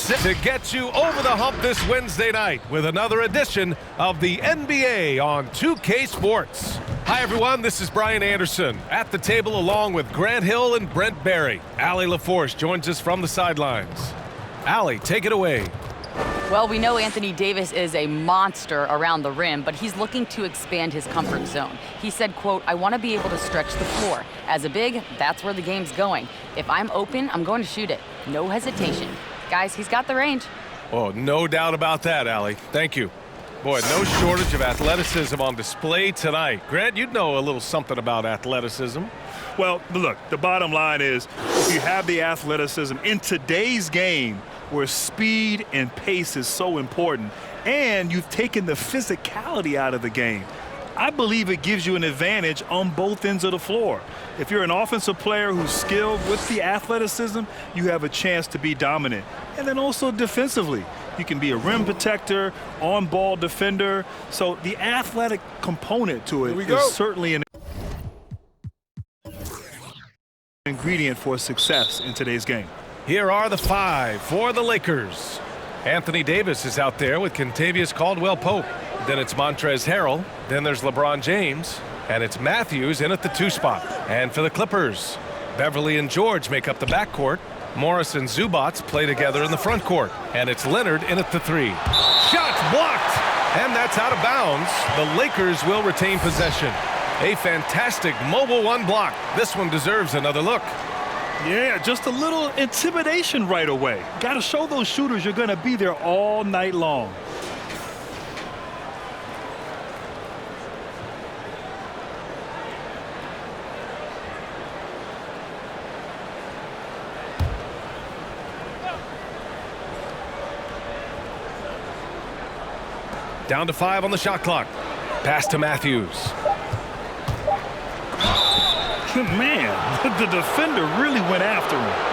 set to get you over the hump this Wednesday night with another edition of the NBA on 2K Sports. Hi, everyone. This is Brian Anderson at the table along with Grant Hill and Brent Barry. Allie LaForce joins us from the sidelines. Allie, take it away. Well, we know Anthony Davis is a monster around the rim, but he's looking to expand his comfort zone. He said, quote, "I want to be able to stretch the floor. As a big, that's where the game's going. If I'm open, I'm going to shoot it. No hesitation." Guys, he's got the range. Oh, no doubt about that, Allie. Thank you. Boy, no shortage of athleticism on display tonight. Grant, you'd know a little something about athleticism. Well, look, the bottom line is if you have the athleticism in today's game where speed and pace is so important and you've taken the physicality out of the game, I believe it gives you an advantage on both ends of the floor. If you're an offensive player who's skilled with the athleticism, you have a chance to be dominant. And then also defensively, you can be a rim protector, on-ball defender. So the athletic component to it is certainly an ingredient for success in today's game. Here are the five for the Lakers. Anthony Davis is out there with Kentavious Caldwell-Pope. Then it's Montrezl Harrell. Then there's LeBron James. And it's Matthews in at the 2 spot. And for the Clippers, Beverly and George make up the backcourt. Morris and Zubats play together in the front court. And it's Leonard in at the 3. Shots blocked! And that's out of bounds. The Lakers will retain possession. A fantastic mobile one block. This one deserves another look. Yeah, just a little intimidation right away. Got to show those shooters you're going to be there all night long. Down to 5 on the shot clock. Pass to Matthews. Man, the defender really went after him.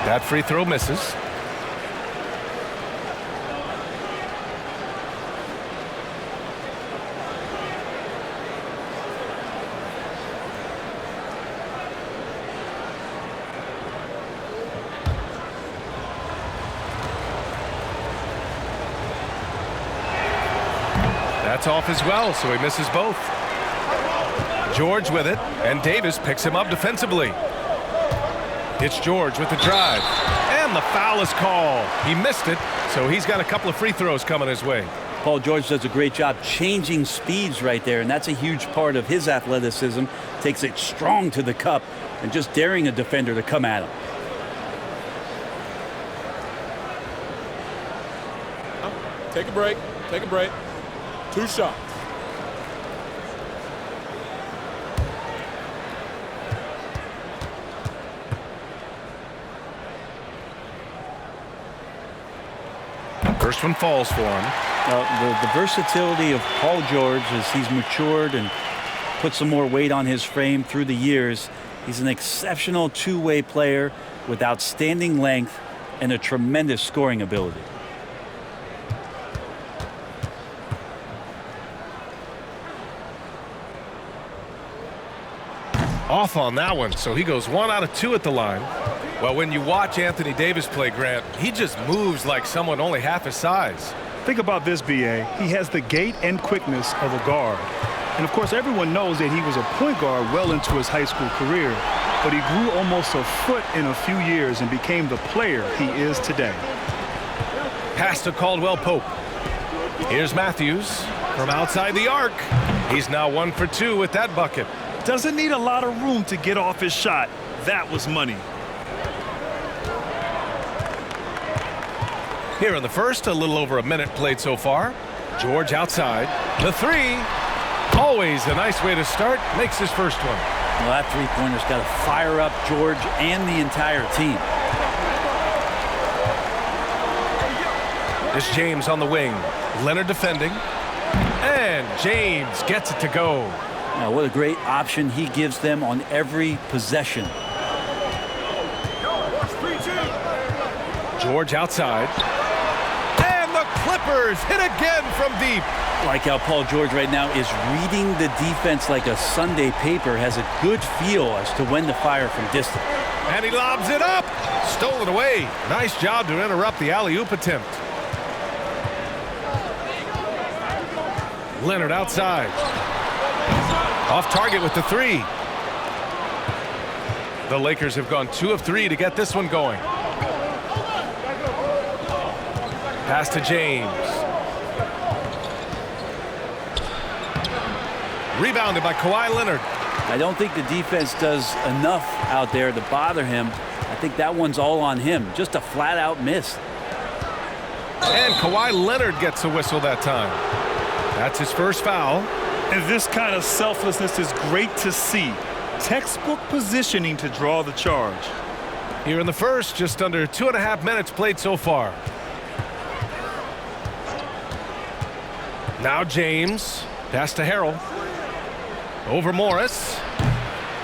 That free throw misses. That's off as well, so he misses both. George with it, and Davis picks him up defensively. It's George with the drive, and the foul is called. He missed it, so he's got a couple of free throws coming his way. Paul George does a great job changing speeds right there, and that's a huge part of his athleticism. Takes it strong to the cup and just daring a defender to come at him. Take a break. Take a break. 2 shots. First one falls for him. The versatility of Paul George as he's matured and put some more weight on his frame through the years. He's an exceptional two-way player with outstanding length and a tremendous scoring ability. Off on that one, so he goes 1 out of 2 at the line. Well, when you watch Anthony Davis play, Grant, he just moves like someone only half his size. Think about this, B.A. He has the gait and quickness of a guard. And, of course, everyone knows that he was a point guard well into his high school career, but he grew almost a foot in a few years and became the player he is today. Pass to Caldwell-Pope. Here's Matthews from outside the arc. He's now 1 for 2 with that bucket. Doesn't need a lot of room to get off his shot. That was money. Here in the first, a little over a minute played so far. George outside. The 3. Always a nice way to start. Makes his first one. Well, that three-pointer's got to fire up George and the entire team. It's James on the wing. Leonard defending. And James gets it to go. Now, what a great option he gives them on every possession. George outside. And the Clippers hit again from deep. Like how Paul George right now is reading the defense like a Sunday paper, has a good feel as to when to fire from distance. And he lobs it up. Stolen away. Nice job to interrupt the alley-oop attempt. Leonard outside. Off target with the three. The Lakers have gone 2 of 3 to get this one going. Pass to James. Rebounded by Kawhi Leonard. I don't think the defense does enough out there to bother him. I think that one's all on him. Just a flat-out miss. And Kawhi Leonard gets a whistle that time. That's his first foul. And this kind of selflessness is great to see. Textbook positioning to draw the charge. Here in the first, just under 2.5 minutes played so far. Now James. Pass to Harrell. Over Morris.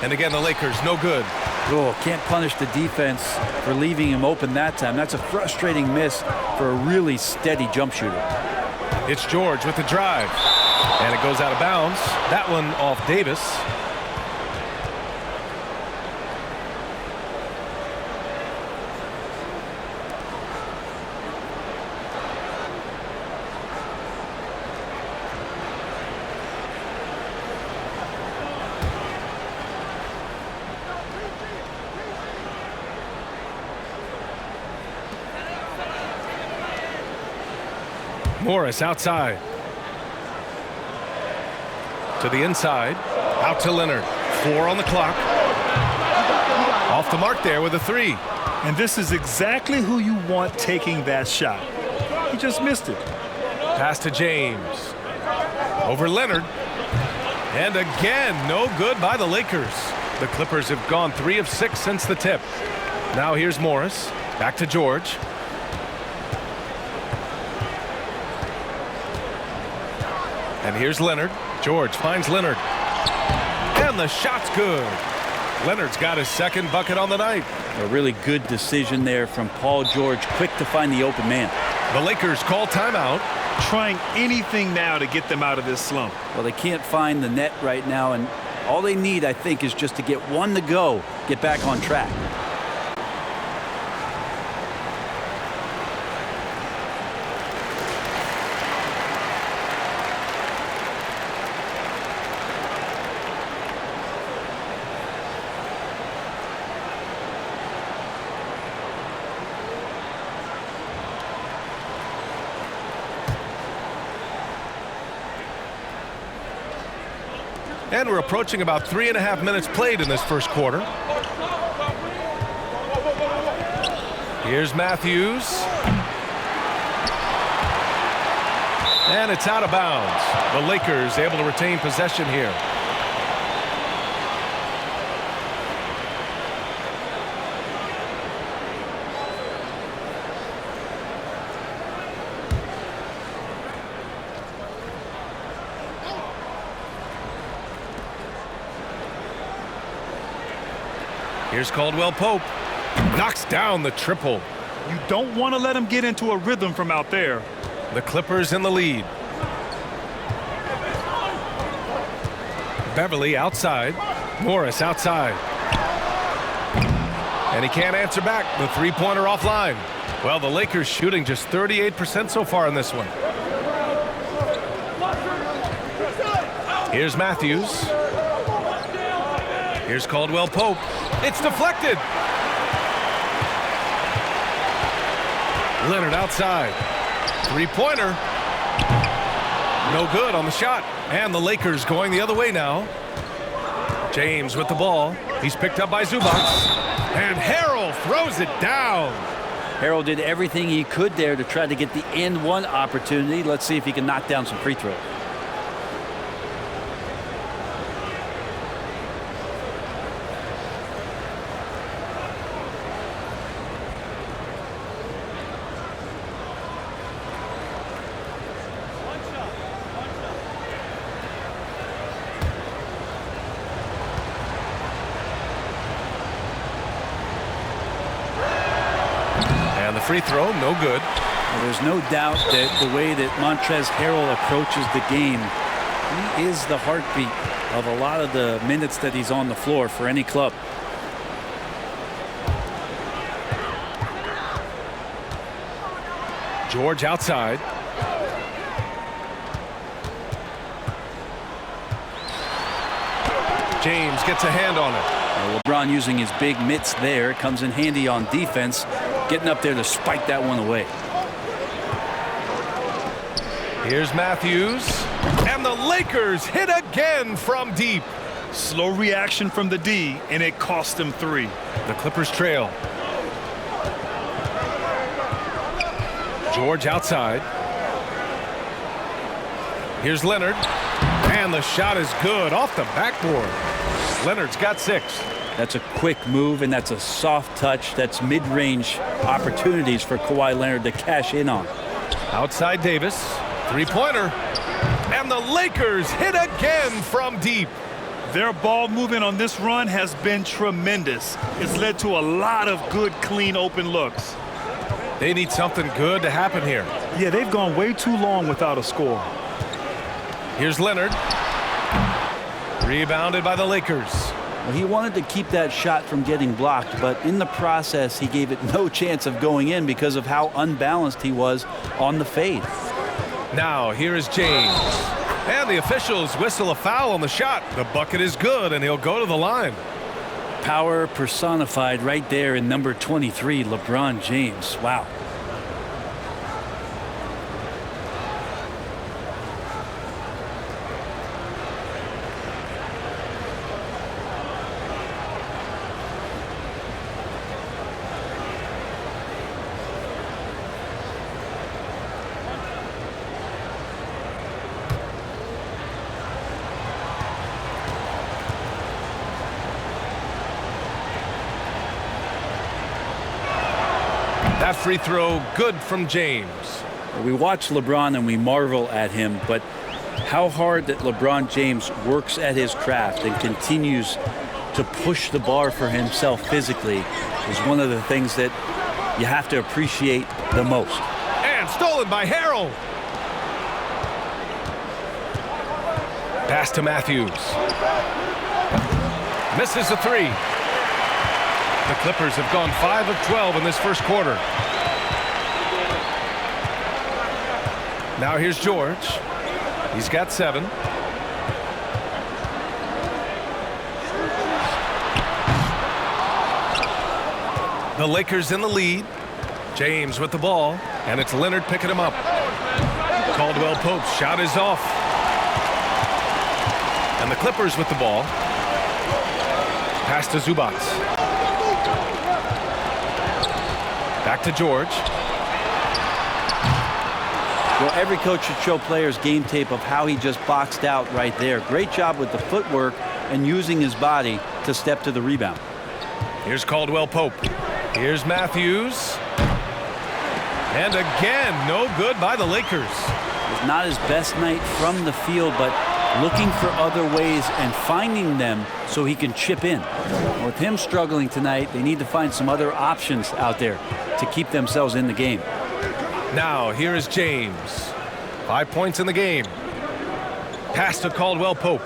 And again, the Lakers, no good. Oh, can't punish the defense for leaving him open that time. That's a frustrating miss for a really steady jump shooter. It's George with the drive. And it goes out of bounds. That one off Davis. Morris outside. To the inside. Out to Leonard. 4 on the clock. Off the mark there with a 3. And this is exactly who you want taking that shot. He just missed it. Pass to James. Over Leonard. And again, no good by the Lakers. The Clippers have gone 3 of 6 since the tip. Now here's Morris. Back to George. And here's Leonard. George finds Leonard. And the shot's good. Leonard's got his second bucket on the night. A really good decision there from Paul George. Quick to find the open man. The Lakers call timeout. Trying anything now to get them out of this slump. Well, they can't find the net right now, and all they need, I think, is just to get one to go, get back on track. And we're approaching about 3.5 minutes played in this first quarter. Here's Matthews. And it's out of bounds. The Lakers able to retain possession here. Here's Caldwell Pope. Knocks down the triple. You don't want to let him get into a rhythm from out there. The Clippers in the lead. Beverly outside. Morris outside. And he can't answer back. The three-pointer offline. Well, the Lakers shooting just 38% so far in this one. Here's Matthews. Here's Caldwell Pope. It's deflected. Leonard outside. Three-pointer. No good on the shot. And the Lakers going the other way now. James with the ball. He's picked up by Zubac. And Harrell throws it down. Harrell did everything he could there to try to get the and one opportunity. Let's see if he can knock down some free throws. free throw, no good. Well, there's no doubt that the way that Montrezl Harrell approaches the game, he is the heartbeat of a lot of the minutes that he's on the floor for any club. George outside. James gets a hand on it. Well, LeBron using his big mitts there comes in handy on defense, getting up there to spike that one away. Here's Matthews, and the Lakers hit again from deep. Slow reaction from the D, and it cost them 3. The Clippers trail. George outside. Here's Leonard, and the shot is good off the backboard. Leonard's got 6. That's a quick move, and that's a soft touch. That's mid-range opportunities for Kawhi Leonard to cash in on. Outside Davis, three-pointer, and the Lakers hit again from deep. Their ball movement on this run has been tremendous. It's led to a lot of good, clean, open looks. They need something good to happen here. Yeah, they've gone way too long without a score. Here's Leonard. Rebounded by the Lakers. Well, he wanted to keep that shot from getting blocked, but in the process, he gave it no chance of going in because of how unbalanced he was on the fade. Now, here is James. And the officials whistle a foul on the shot. The bucket is good, and he'll go to the line. Power personified right there in number 23, LeBron James. Wow. That free throw good from James. We watch LeBron and we marvel at him, but how hard that LeBron James works at his craft and continues to push the bar for himself physically is one of the things that you have to appreciate the most. And stolen by Harrell. Pass to Matthews. Misses the 3. The Clippers have gone 5 of 12 in this first quarter. Now here's George. He's got 7. The Lakers in the lead. James with the ball, and it's Leonard picking him up. Caldwell Pope's shot is off. And the Clippers with the ball. Pass to Zubac. Back to George. Well, every coach should show players game tape of how he just boxed out right there. Great job with the footwork and using his body to step to the rebound. Here's Caldwell Pope. Here's Matthews. And again, no good by the Lakers. It's not his best night from the field, but looking for other ways and finding them so he can chip in. With him struggling tonight, they need to find some other options out there to keep themselves in the game. Now, here is James. 5 points in the game. Pass to Caldwell Pope.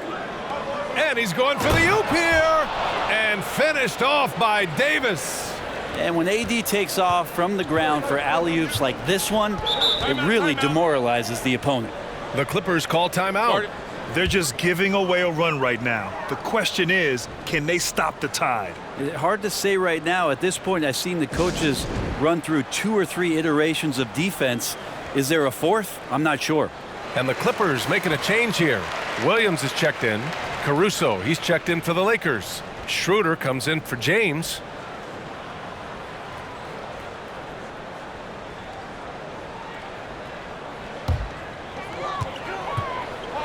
And he's going for the oop here. And finished off by Davis. And when AD takes off from the ground for alley-oops like this one, it really demoralizes the opponent. The Clippers call timeout. They're just giving away a run right now. The question is, can they stop the tide? It's hard to say right now. At this point, I've seen the coaches run through 2 or 3 iterations of defense. Is there a 4th? I'm not sure. And the Clippers making a change here. Williams is checked in. Caruso, he's checked in for the Lakers. Schroeder comes in for James.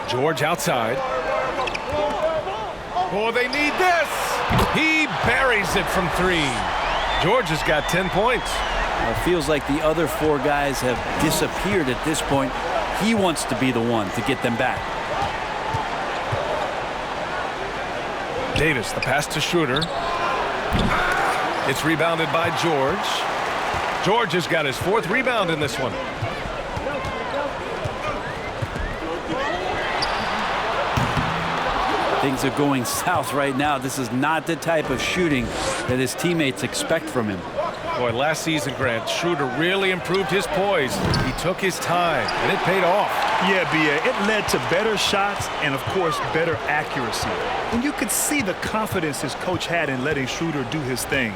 George outside. Oh, they need this. He buries it from 3. George has got 10 points. It feels like the other 4 guys have disappeared at this point. He wants to be the one to get them back. Davis, the pass to Schroeder. It's rebounded by George. George has got his 4th rebound in this one. Things are going south right now. This is not the type of shooting that his teammates expect from him. Boy, last season, Grant, Schroeder really improved his poise. He took his time, and it paid off. Yeah, B.A., it led to better shots and, of course, better accuracy. And you could see the confidence his coach had in letting Schroeder do his thing.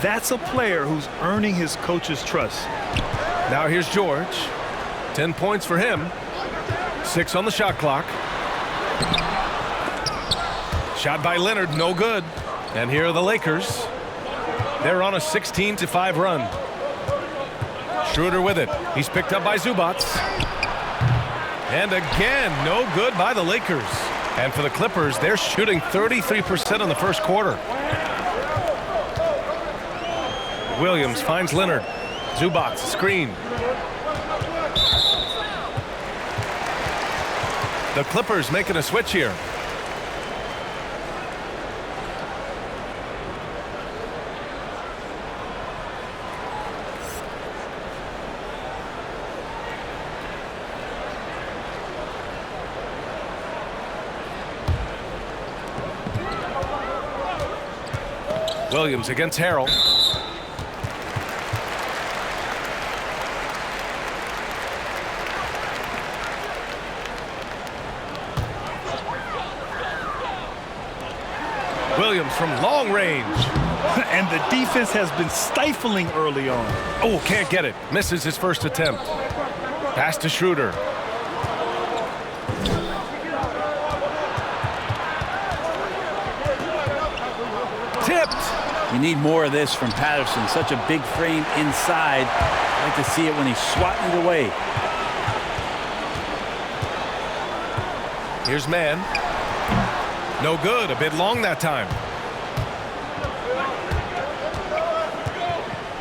That's a player who's earning his coach's trust. Now here's George. 10 points for him. 6 on the shot clock. Shot by Leonard, no good. And here are the Lakers. They're on a 16-5 run. Schroeder with it. He's picked up by Zubac. And again, no good by the Lakers. And for the Clippers, they're shooting 33% in the first quarter. Williams finds Leonard. Zubac, screen. The Clippers making a switch here. Williams against Harrell. Williams from long range. And the defense has been stifling early on. Oh, can't get it. Misses his first attempt. Pass to Schroeder. Tipped. You need more of this from Patterson. Such a big frame inside. I like to see it when he's swatting it away. Here's Mann. No good. A bit long that time.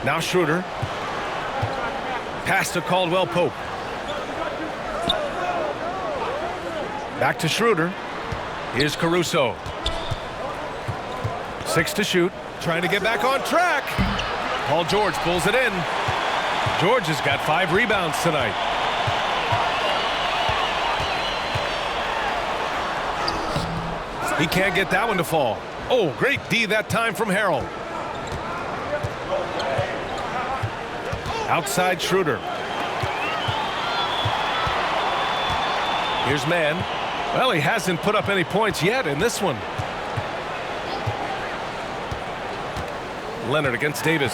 Now Schroeder. Pass to Caldwell Pope. Back to Schroeder. Here's Caruso. 6 to shoot. Trying to get back on track. Paul George pulls it in. George has got 5 rebounds tonight. He can't get that one to fall. Oh, great D that time from Harrell. Outside Schroeder. Here's Mann. Well, he hasn't put up any points yet in this one. Leonard against Davis.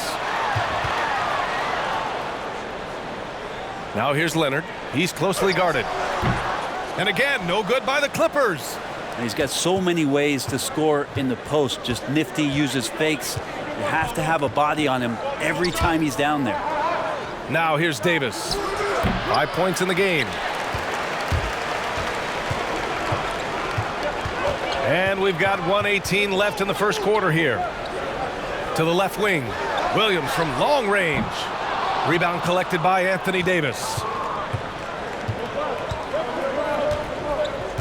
Now here's Leonard. He's closely guarded. And again, no good by the Clippers. And he's got so many ways to score in the post. Just nifty, uses fakes. You have to have a body on him every time he's down there. Now here's Davis. 5 points in the game. And we've got 1:18 left in the first quarter here. To the left wing. Williams from long range. Rebound collected by Anthony Davis.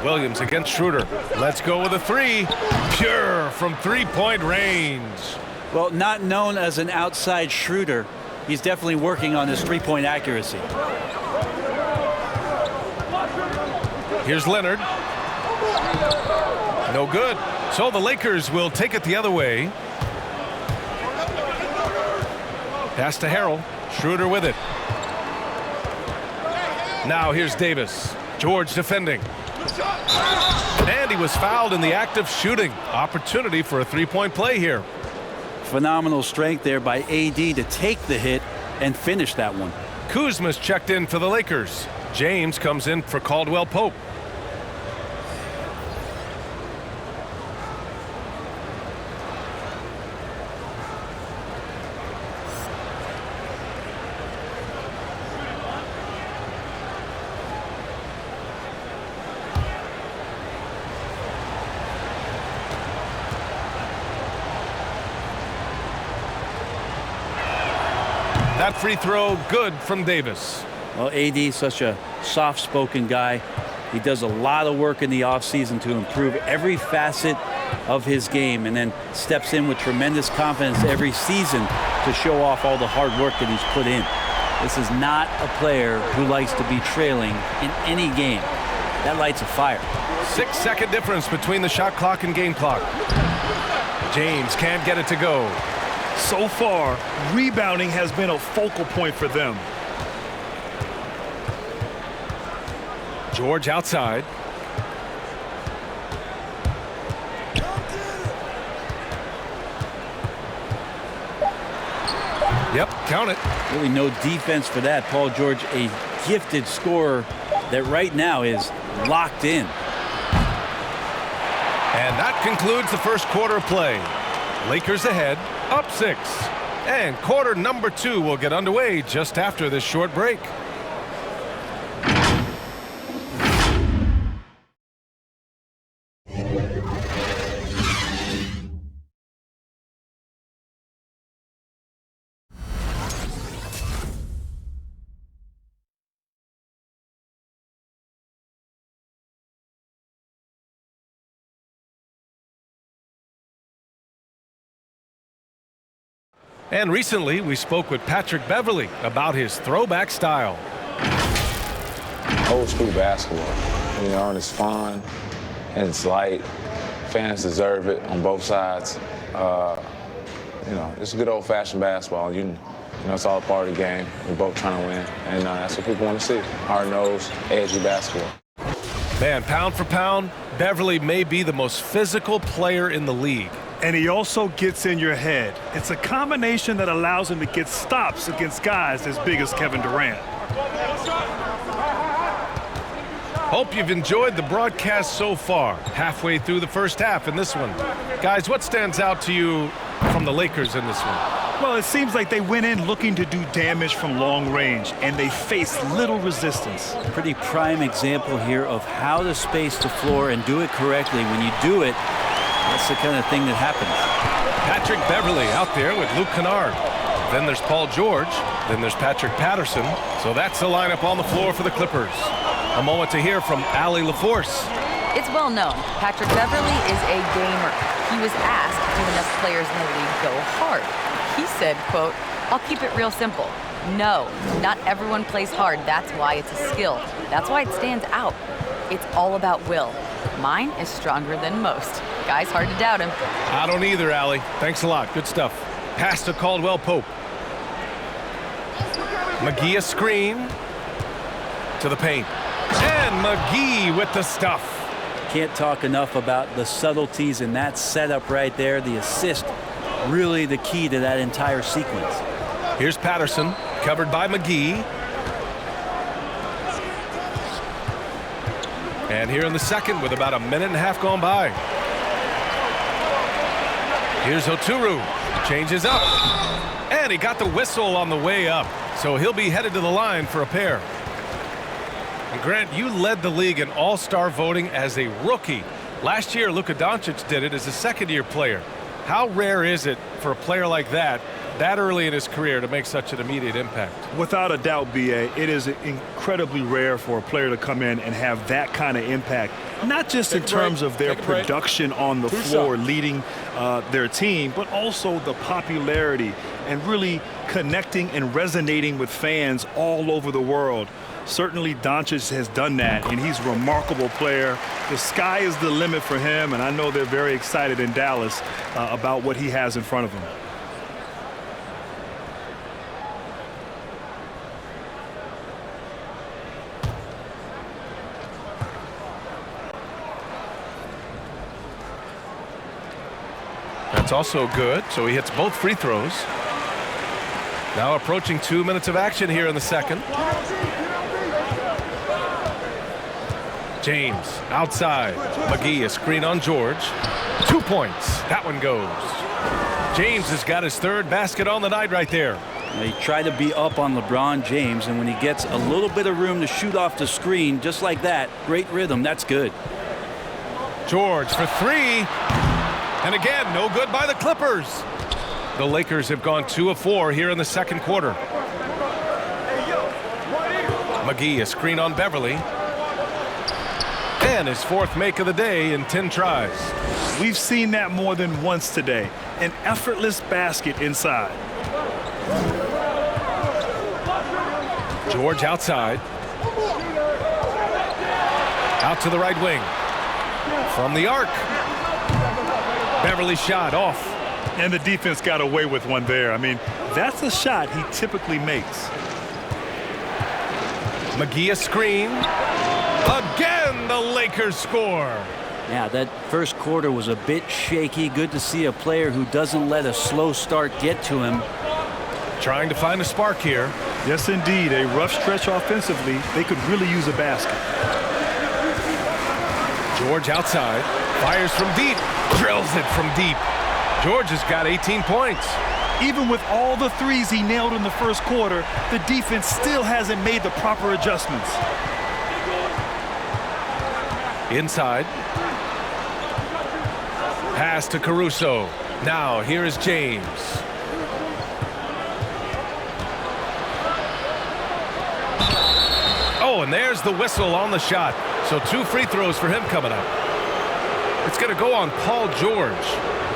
Williams against Schroeder. Let's go with a 3. Pure from 3-point range. Well, not known as an outside shooter, he's definitely working on his 3-point accuracy. Here's Leonard. No good. So the Lakers will take it the other way. Pass to Harrell. Schroeder with it. Now here's Davis. George defending. And he was fouled in the act of shooting. Opportunity for a 3-point play here. Phenomenal strength there by AD to take the hit and finish that one. Kuzma's checked in for the Lakers. James comes in for Caldwell Pope. That free throw good from Davis. Well, AD, such a soft-spoken guy. He does a lot of work in the offseason to improve every facet of his game and then steps in with tremendous confidence every season to show off all the hard work that he's put in. This is not a player who likes to be trailing in any game. That lights a fire. 6-second difference between the shot clock and game clock. James can't get it to go. So far, rebounding has been a focal point for them. George outside. Yep, count it. Really no defense for that. Paul George, a gifted scorer that right now is locked in. And that concludes the first quarter of play. Lakers ahead, up 6. And quarter number 2 will get underway just after this short break. And recently, we spoke with Patrick Beverley about his throwback style. Old school basketball, and it's fun and it's light. Fans deserve it on both sides. It's good old-fashioned basketball. It's all part of the game. We're both trying to win, and that's what people want to see. Hard-nosed, edgy basketball. Man, pound for pound, Beverley may be the most physical player in the league. And he also gets in your head. It's a combination that allows him to get stops against guys as big as Kevin Durant. Hope you've enjoyed the broadcast so far. Halfway through the first half in this one. Guys, what stands out to you from the Lakers in this one? Well, it seems like they went in looking to do damage from long range, and they faced little resistance. Pretty prime example here of how to space the floor and do it correctly. When you do it, that's the kind of thing that happens. Patrick Beverley out there with Luke Kennard. Then there's Paul George. Then there's Patrick Patterson. So that's the lineup on the floor for the Clippers. A moment to hear from Allie LaForce. It's well known, Patrick Beverley is a gamer. He was asked, do enough players in the league go hard? He said, quote, I'll keep it real simple. No, not everyone plays hard. That's why it's a skill. That's why it stands out. It's all about will. Mine is stronger than most. Guy's hard to doubt him. I don't either, Allie. Thanks a lot. Good stuff. Pass to Caldwell Pope. McGee a screen to the paint. And McGee with the stuff. Can't talk enough about the subtleties in that setup right there. The assist, really the key to that entire sequence. Here's Patterson, covered by McGee. And here in the second with about a minute and a half gone by. Here's Oturu, changes up. And he got the whistle on the way up. So he'll be headed to the line for a pair. And Grant, you led the league in all-star voting as a rookie. Last year, Luka Doncic did it as a second-year player. How rare is it for a player like that early in his career to make such an immediate impact? Without a doubt, B.A., it is incredibly rare for a player to come in and have that kind of impact, not just in terms of their production on the floor leading their team, but also the popularity and really connecting and resonating with fans all over the world. Certainly Doncic has done that, and he's a remarkable player. The sky is the limit for him, and I know they're very excited in Dallas about what he has in front of him. That's also good, so he hits both free throws. Now approaching 2 minutes of action here in the second. James outside. McGee a screen on George. 2 points. That one goes. James has got his third basket on the night right there. He tried to be up on LeBron James, and when he gets a little bit of room to shoot off the screen, just like that, great rhythm, that's good. George for three. And again, no good by the Clippers. The Lakers have gone 2 of 4 here in the second quarter. McGee a screen on Beverley. And his fourth make of the day in 10 tries. We've seen that more than once today. An effortless basket inside. George outside. Out to the right wing. From the arc. Beverly shot off. And the defense got away with one there. I mean, that's a shot he typically makes. McGee a screen. Again, the Lakers score. Yeah, that first quarter was a bit shaky. Good to see a player who doesn't let a slow start get to him. Trying to find a spark here. Yes, indeed. A rough stretch offensively. They could really use a basket. George outside. Fires from deep. Drills it from deep. George has got 18 points. Even with all the threes he nailed in the first quarter, the defense still hasn't made the proper adjustments. Inside. Pass to Caruso. Now here is James. Oh, and there's the whistle on the shot. So 2 free throws for him coming up. It's going to go on Paul George.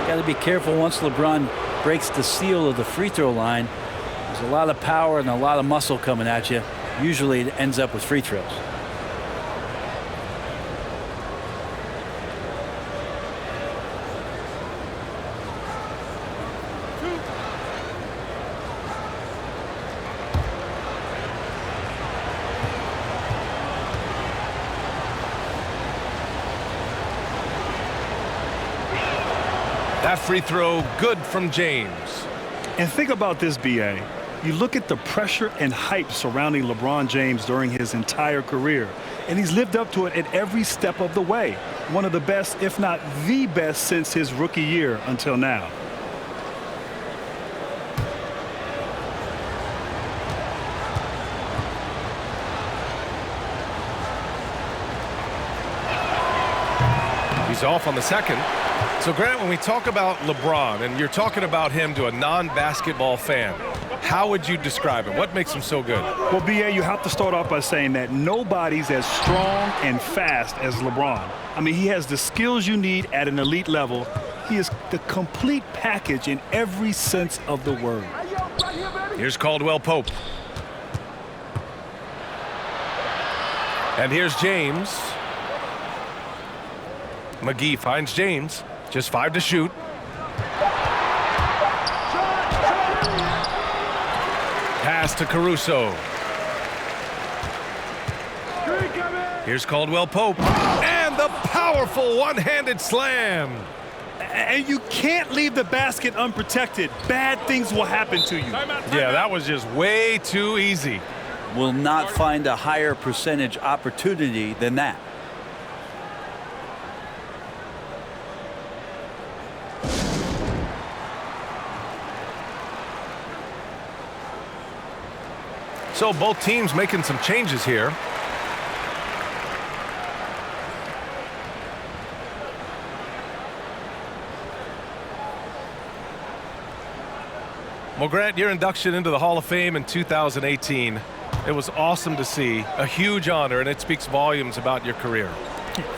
Got to be careful once LeBron breaks the seal of the free throw line. There's a lot of power and a lot of muscle coming at you. Usually it ends up with free throws. That free throw good from James. And think about this, B.A. You look at the pressure and hype surrounding LeBron James during his entire career, and he's lived up to it at every step of the way. One of the best, if not the best, since his rookie year until now. He's off on the second. So, Grant, when we talk about LeBron, and you're talking about him to a non-basketball fan, how would you describe him? What makes him so good? Well, B.A., you have to start off by saying that nobody's as strong and fast as LeBron. I mean, he has the skills you need at an elite level. He is the complete package in every sense of the word. Here's Caldwell Pope. And here's James. McGee finds James. Just 5 to shoot. Pass to Caruso. Here's Caldwell Pope. And the powerful one-handed slam. And you can't leave the basket unprotected. Bad things will happen to you. Yeah, that was just way too easy. Will not find a higher percentage opportunity than that. So both teams making some changes here. Well, Grant, your induction into the Hall of Fame in 2018, it was awesome to see. A huge honor, and it speaks volumes about your career.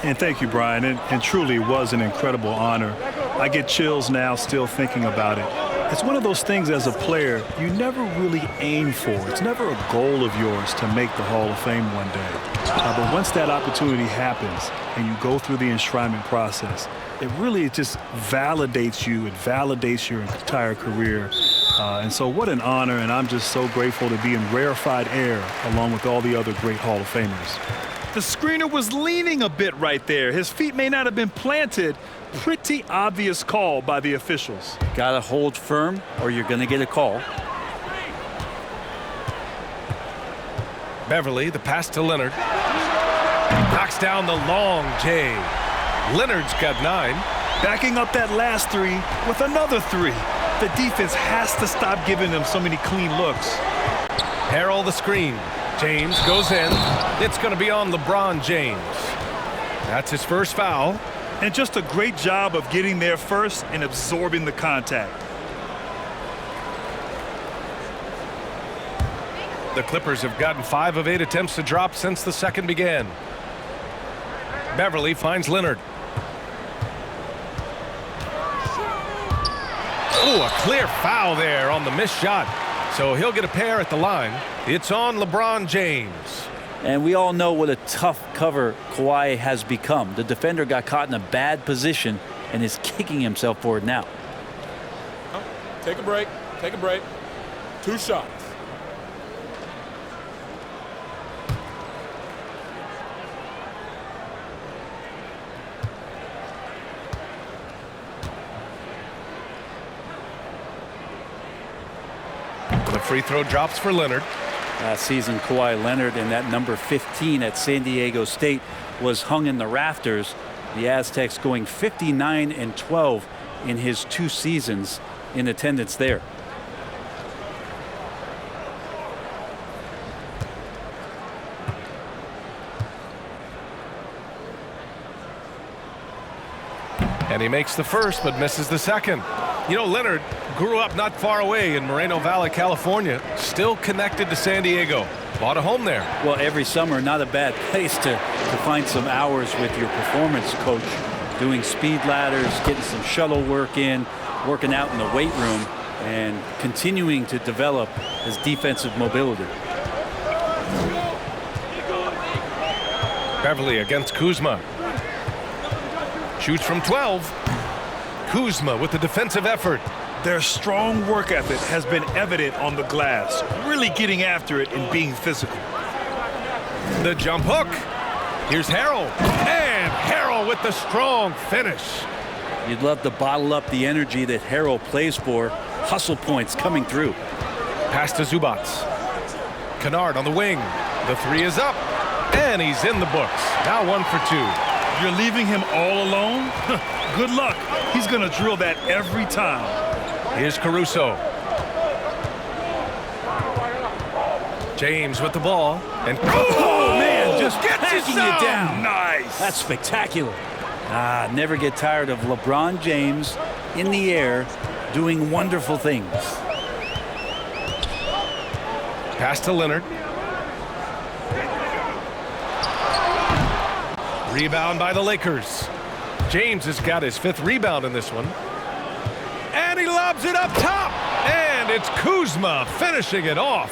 And thank you, Brian. And truly was an incredible honor. I get chills now still thinking about it. It's one of those things as a player you never really aim for. It's never a goal of yours to make the Hall of Fame one day. But once that opportunity happens and you go through the enshrinement process, it really just validates you. It validates your entire career. And so what an honor, and I'm just so grateful to be in rarefied air along with all the other great Hall of Famers. The screener was leaning a bit right there. His feet may not have been planted. Pretty obvious call by the officials. Got to hold firm or you're going to get a call. Beverly, the pass to Leonard. Knocks down the long J. Leonard's got 9. Backing up that last 3 with another 3. The defense has to stop giving them so many clean looks. Harrell the screen. James goes in. It's going to be on LeBron James. That's his first foul. And just a great job of getting there first and absorbing the contact. The Clippers have gotten 5 of 8 attempts to drop since the second began. Beverly finds Leonard. Oh, a clear foul there on the missed shot. So he'll get a pair at the line. It's on LeBron James. And we all know what a tough cover Kawhi has become. The defender got caught in a bad position and is kicking himself for it now. Take a break. Take a break. 2 shots. The free throw drops for Leonard. Last season, Kawhi Leonard and that number 15 at San Diego State was hung in the rafters. The Aztecs going 59-12 in his 2 seasons in attendance there. And he makes the first but misses the second. You know, Leonard grew up not far away in Moreno Valley, California, still connected to San Diego. Bought a home there. Well, every summer, not a bad place to find some hours with your performance coach, doing speed ladders, getting some shuttle work in, working out in the weight room, and continuing to develop his defensive mobility. Beverly against Kuzma. Shoots from 12. Kuzma with the defensive effort. Their strong work ethic has been evident on the glass, really getting after it and being physical. The jump hook. Here's Harrell. And Harrell with the strong finish. You'd love to bottle up the energy that Harrell plays for. Hustle points coming through. Pass to Zubac. Kennard on the wing. The 3 is up. And he's in the books. Now 1 for 2. You're leaving him all alone? Good luck. He's going to drill that every time. Here's Caruso. James with the ball. And Oh, man, just gets packing it it down. Nice. That's spectacular. Never get tired of LeBron James in the air doing wonderful things. Pass to Leonard. Rebound by the Lakers. James has got his 5th rebound in this one. And he lobs it up top. And it's Kuzma finishing it off.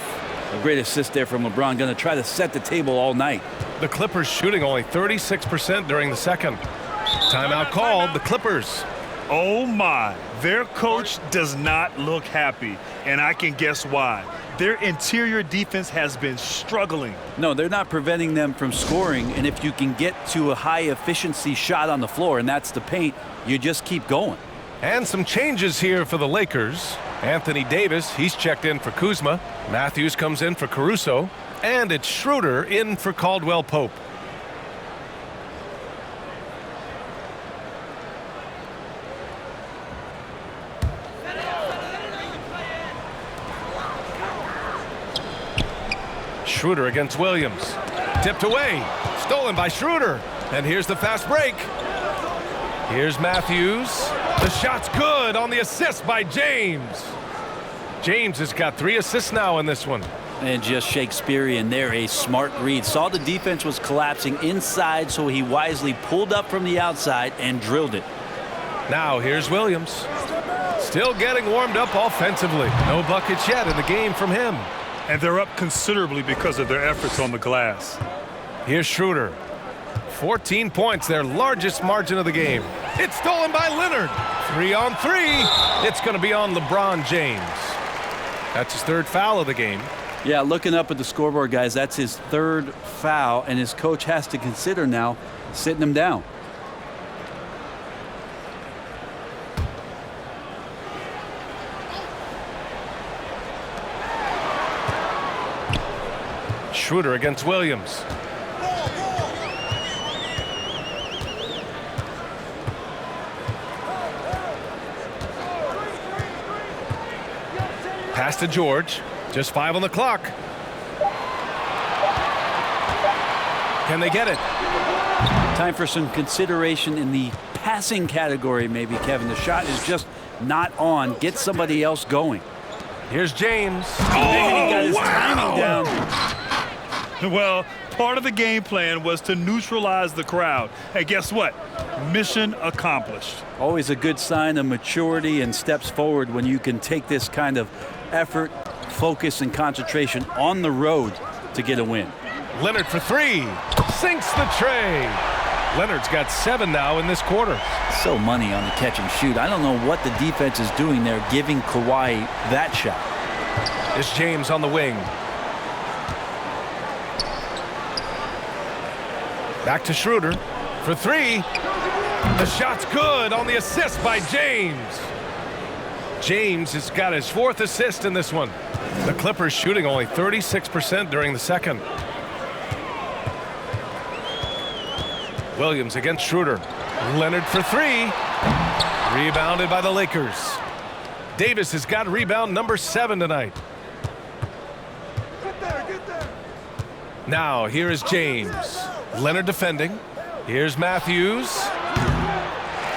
A great assist there from LeBron. Going to try to set the table all night. The Clippers shooting only 36% during the second. Timeout called. The Clippers. Oh, my. Their coach does not look happy, and I can guess why. Their interior defense has been struggling. No, they're not preventing them from scoring, and if you can get to a high-efficiency shot on the floor, and that's the paint, you just keep going. And some changes here for the Lakers. Anthony Davis, he's checked in for Kuzma. Matthews comes in for Caruso. And it's Schroeder in for Caldwell Pope. Schroeder against Williams. Tipped away. Stolen by Schroeder. And here's the fast break. Here's Matthews. The shot's good on the assist by James. James has got 3 assists now in this one. And just Shakespearean there, a smart read. Saw the defense was collapsing inside, so he wisely pulled up from the outside and drilled it. Now here's Williams. Still getting warmed up offensively. No buckets yet in the game from him. And they're up considerably because of their efforts on the glass. Here's Schroeder. 14 points, their largest margin of the game. It's stolen by Leonard. 3 on 3. It's going to be on LeBron James. That's his 3rd foul of the game. Yeah, looking up at the scoreboard, guys, that's his 3rd foul, and his coach has to consider now sitting him down. Schroeder against Williams. Pass to George. Just 5 on the clock. Can they get it? Time for some consideration in the passing category, maybe, Kevin. The shot is just not on. Get somebody else going. Here's James. And he got his timing down. Well, part of the game plan was to neutralize the crowd. Hey, guess what? Mission accomplished. Always a good sign of maturity and steps forward when you can take this kind of effort, focus and concentration on the road to get a win. Leonard for three. Sinks the tray. Leonard's got 7 now in this quarter. So money on the catch and shoot. I don't know what the defense is doing there, giving Kawhi that shot. It's James on the wing. Back to Schroeder for three. The shot's good on the assist by James. James has got his 4th assist in this one. The Clippers shooting only 36% during the second. Williams against Schroeder. Leonard for three. Rebounded by the Lakers. Davis has got rebound number 7 tonight. Now here is James. Leonard defending. Here's Matthews.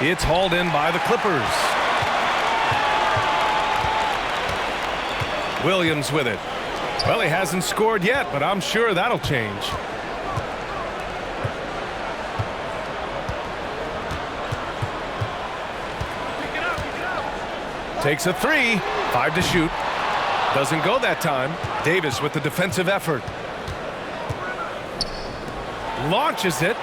It's hauled in by the Clippers. Williams with it. Well, he hasn't scored yet, but I'm sure that'll change. Takes a three. 5 to shoot. Doesn't go that time. Davis with the defensive effort. Launches it.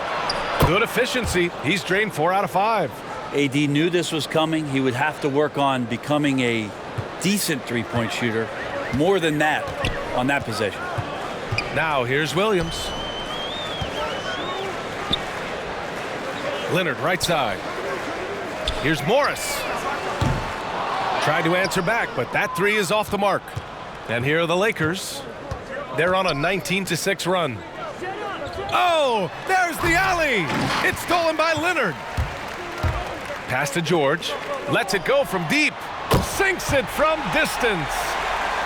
Good efficiency. He's drained 4 out of 5. AD knew this was coming. He would have to work on becoming a decent three-point shooter. More than that on that possession. Now here's Williams. Leonard right side. Here's Morris. Tried to answer back, but that three is off the mark. And here are the Lakers. They're on a 19-6 run. Oh, there's the alley. It's stolen by Leonard. Pass to George. Lets it go from deep. Sinks it from distance.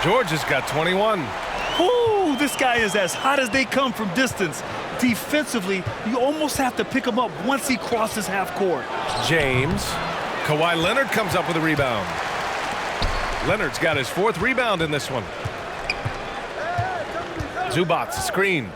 George has got 21. Ooh, this guy is as hot as they come from distance. Defensively, you almost have to pick him up once he crosses half court. James. Kawhi Leonard comes up with a rebound. Leonard's got his 4th rebound in this one. Zubats screen.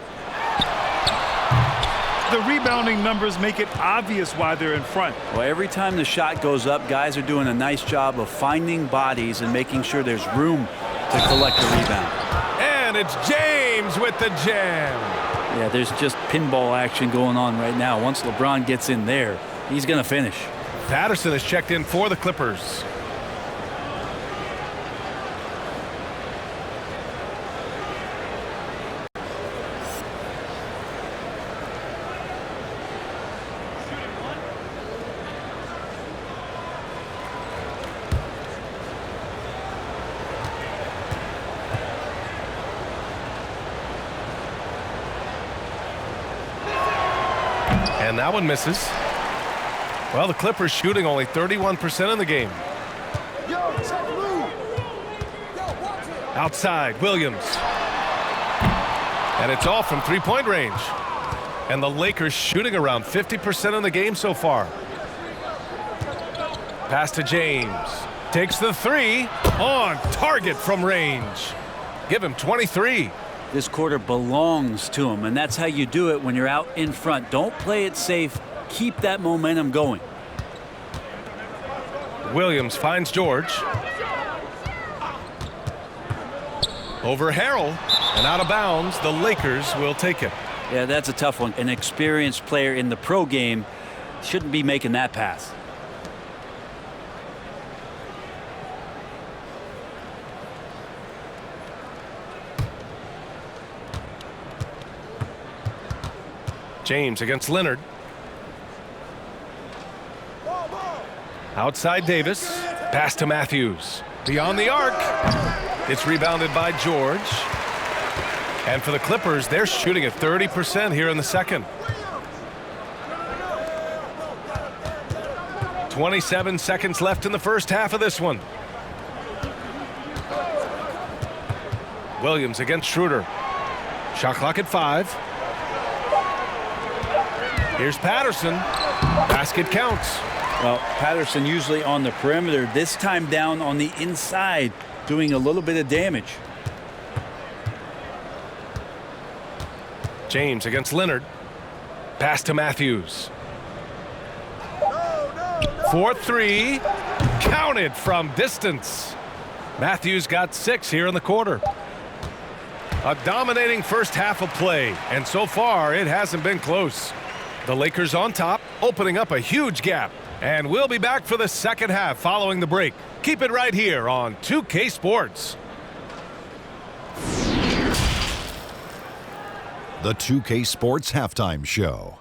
The rebounding numbers make it obvious why they're in front. Well, every time the shot goes up, guys are doing a nice job of finding bodies and making sure there's room to collect the rebound. And it's James with the jam. Yeah, there's just pinball action going on right now. Once LeBron gets in there, he's going to finish. Patterson has checked in for the Clippers. And that one misses. Well, the Clippers shooting only 31% in the game. Outside, Williams. And it's off from 3-point range. And the Lakers shooting around 50% in the game so far. Pass to James. Takes the three. On target from range. Give him 23. This quarter belongs to him, and that's how you do it when you're out in front. Don't play it safe. Keep that momentum going. Williams finds George. Over Harrell and out of bounds. The Lakers will take it. Yeah, that's a tough one. An experienced player in the pro game shouldn't be making that pass. James against Leonard. Outside Davis. Pass to Matthews. Beyond the arc. It's rebounded by George. And for the Clippers, they're shooting at 30% here in the second. 27 seconds left in the first half of this one. Williams against Schroeder. Shot clock at 5. Here's Patterson. Basket counts. Well, Patterson usually on the perimeter, this time down on the inside, doing a little bit of damage. James against Leonard. Pass to Matthews. 4-3. Counted from distance. Matthews got 6 here in the quarter. A dominating first half of play, and so far it hasn't been close. The Lakers on top, opening up a huge gap. And we'll be back for the second half following the break. Keep it right here on 2K Sports. The 2K Sports Halftime Show.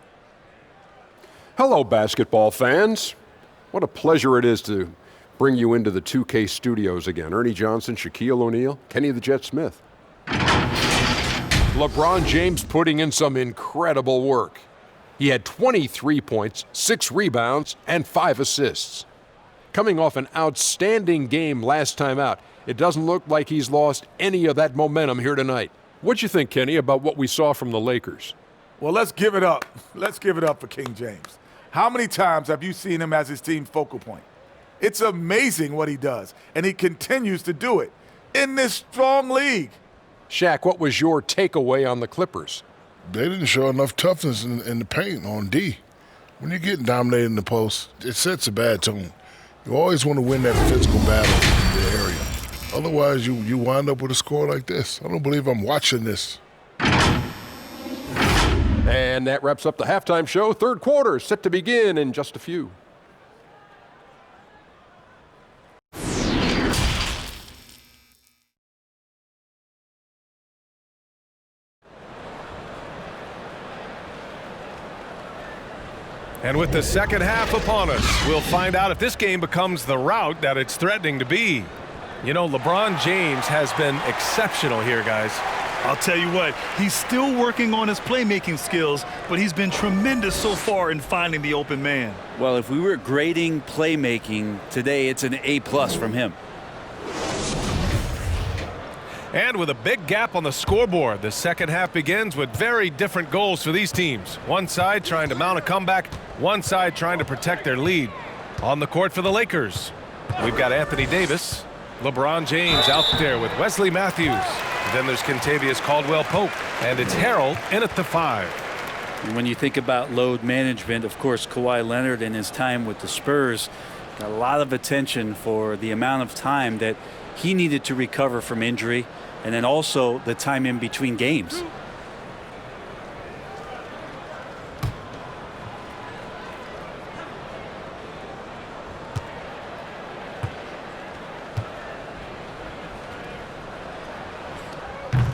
Hello, basketball fans. What a pleasure it is to bring you into the 2K studios again. Ernie Johnson, Shaquille O'Neal, Kenny the Jet Smith. LeBron James putting in some incredible work. He had 23 points, 6 rebounds, and 5 assists. Coming off an outstanding game last time out, it doesn't look like he's lost any of that momentum here tonight. What'd you think, Kenny, about what we saw from the Lakers? Well, let's give it up. Let's give it up for King James. How many times have you seen him as his team's focal point? It's amazing what he does, and he continues to do it in this strong league. Shaq, what was your takeaway on the Clippers? They didn't show enough toughness in the paint on D. When you're getting dominated in the post, it sets a bad tone. You always want to win that physical battle in the area. Otherwise, you wind up with a score like this. I don't believe I'm watching this. And that wraps up the halftime show. Third quarter set to begin in just a few. And with the second half upon us, we'll find out if this game becomes the rout that it's threatening to be. You know, LeBron James has been exceptional here, guys. I'll tell you what, he's still working on his playmaking skills, but he's been tremendous so far in finding the open man. Well, if we were grading playmaking today, it's an A+ from him. And with a big gap on the scoreboard, the second half begins with very different goals for these teams. One side trying to mount a comeback, one side trying to protect their lead. On the court for the Lakers, we've got Anthony Davis, LeBron James out there with Wesley Matthews. Then there's Kentavious Caldwell-Pope, and it's Harrell in at the 5. And when you think about load management, of course, Kawhi Leonard in his time with the Spurs got a lot of attention for the amount of time that he needed to recover from injury, and then also the time in between games.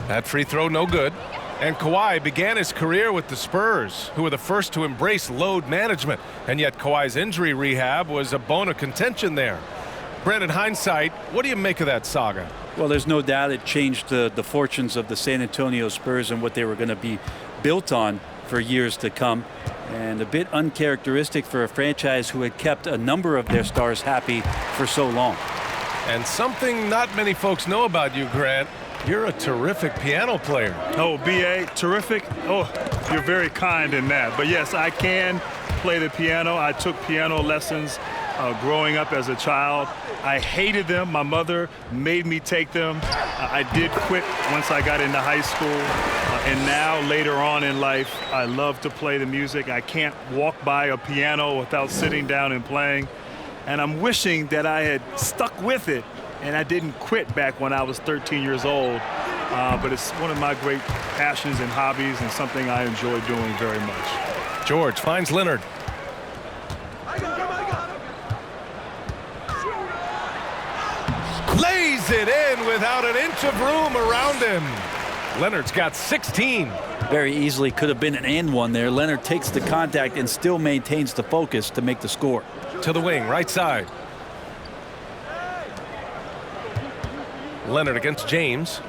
That free throw no good. And Kawhi began his career with the Spurs, who were the first to embrace load management. And yet Kawhi's injury rehab was a bone of contention there. Brandon, hindsight, what do you make of that saga? Well, there's no doubt it changed the fortunes of the San Antonio Spurs and what they were going to be built on for years to come. And a bit uncharacteristic for a franchise who had kept a number of their stars happy for so long. And something not many folks know about you, Grant. You're a terrific piano player. Oh, B.A., terrific. Oh, you're very kind in that. But yes, I can play the piano. I took piano lessons growing up as a child. I hated them. My mother made me take them. I did quit once I got into high school. And now, later on in life, I love to play the music. I can't walk by a piano without sitting down and playing. And I'm wishing that I had stuck with it and I didn't quit back when I was 13 years old. But it's one of my great passions and hobbies and something I enjoy doing very much. George finds Leonard. Lays it in without an inch of room around him. Leonard's got 16. Very easily could have been an and one there. Leonard takes the contact and still maintains the focus to make the score. To the wing, right side. Leonard against James.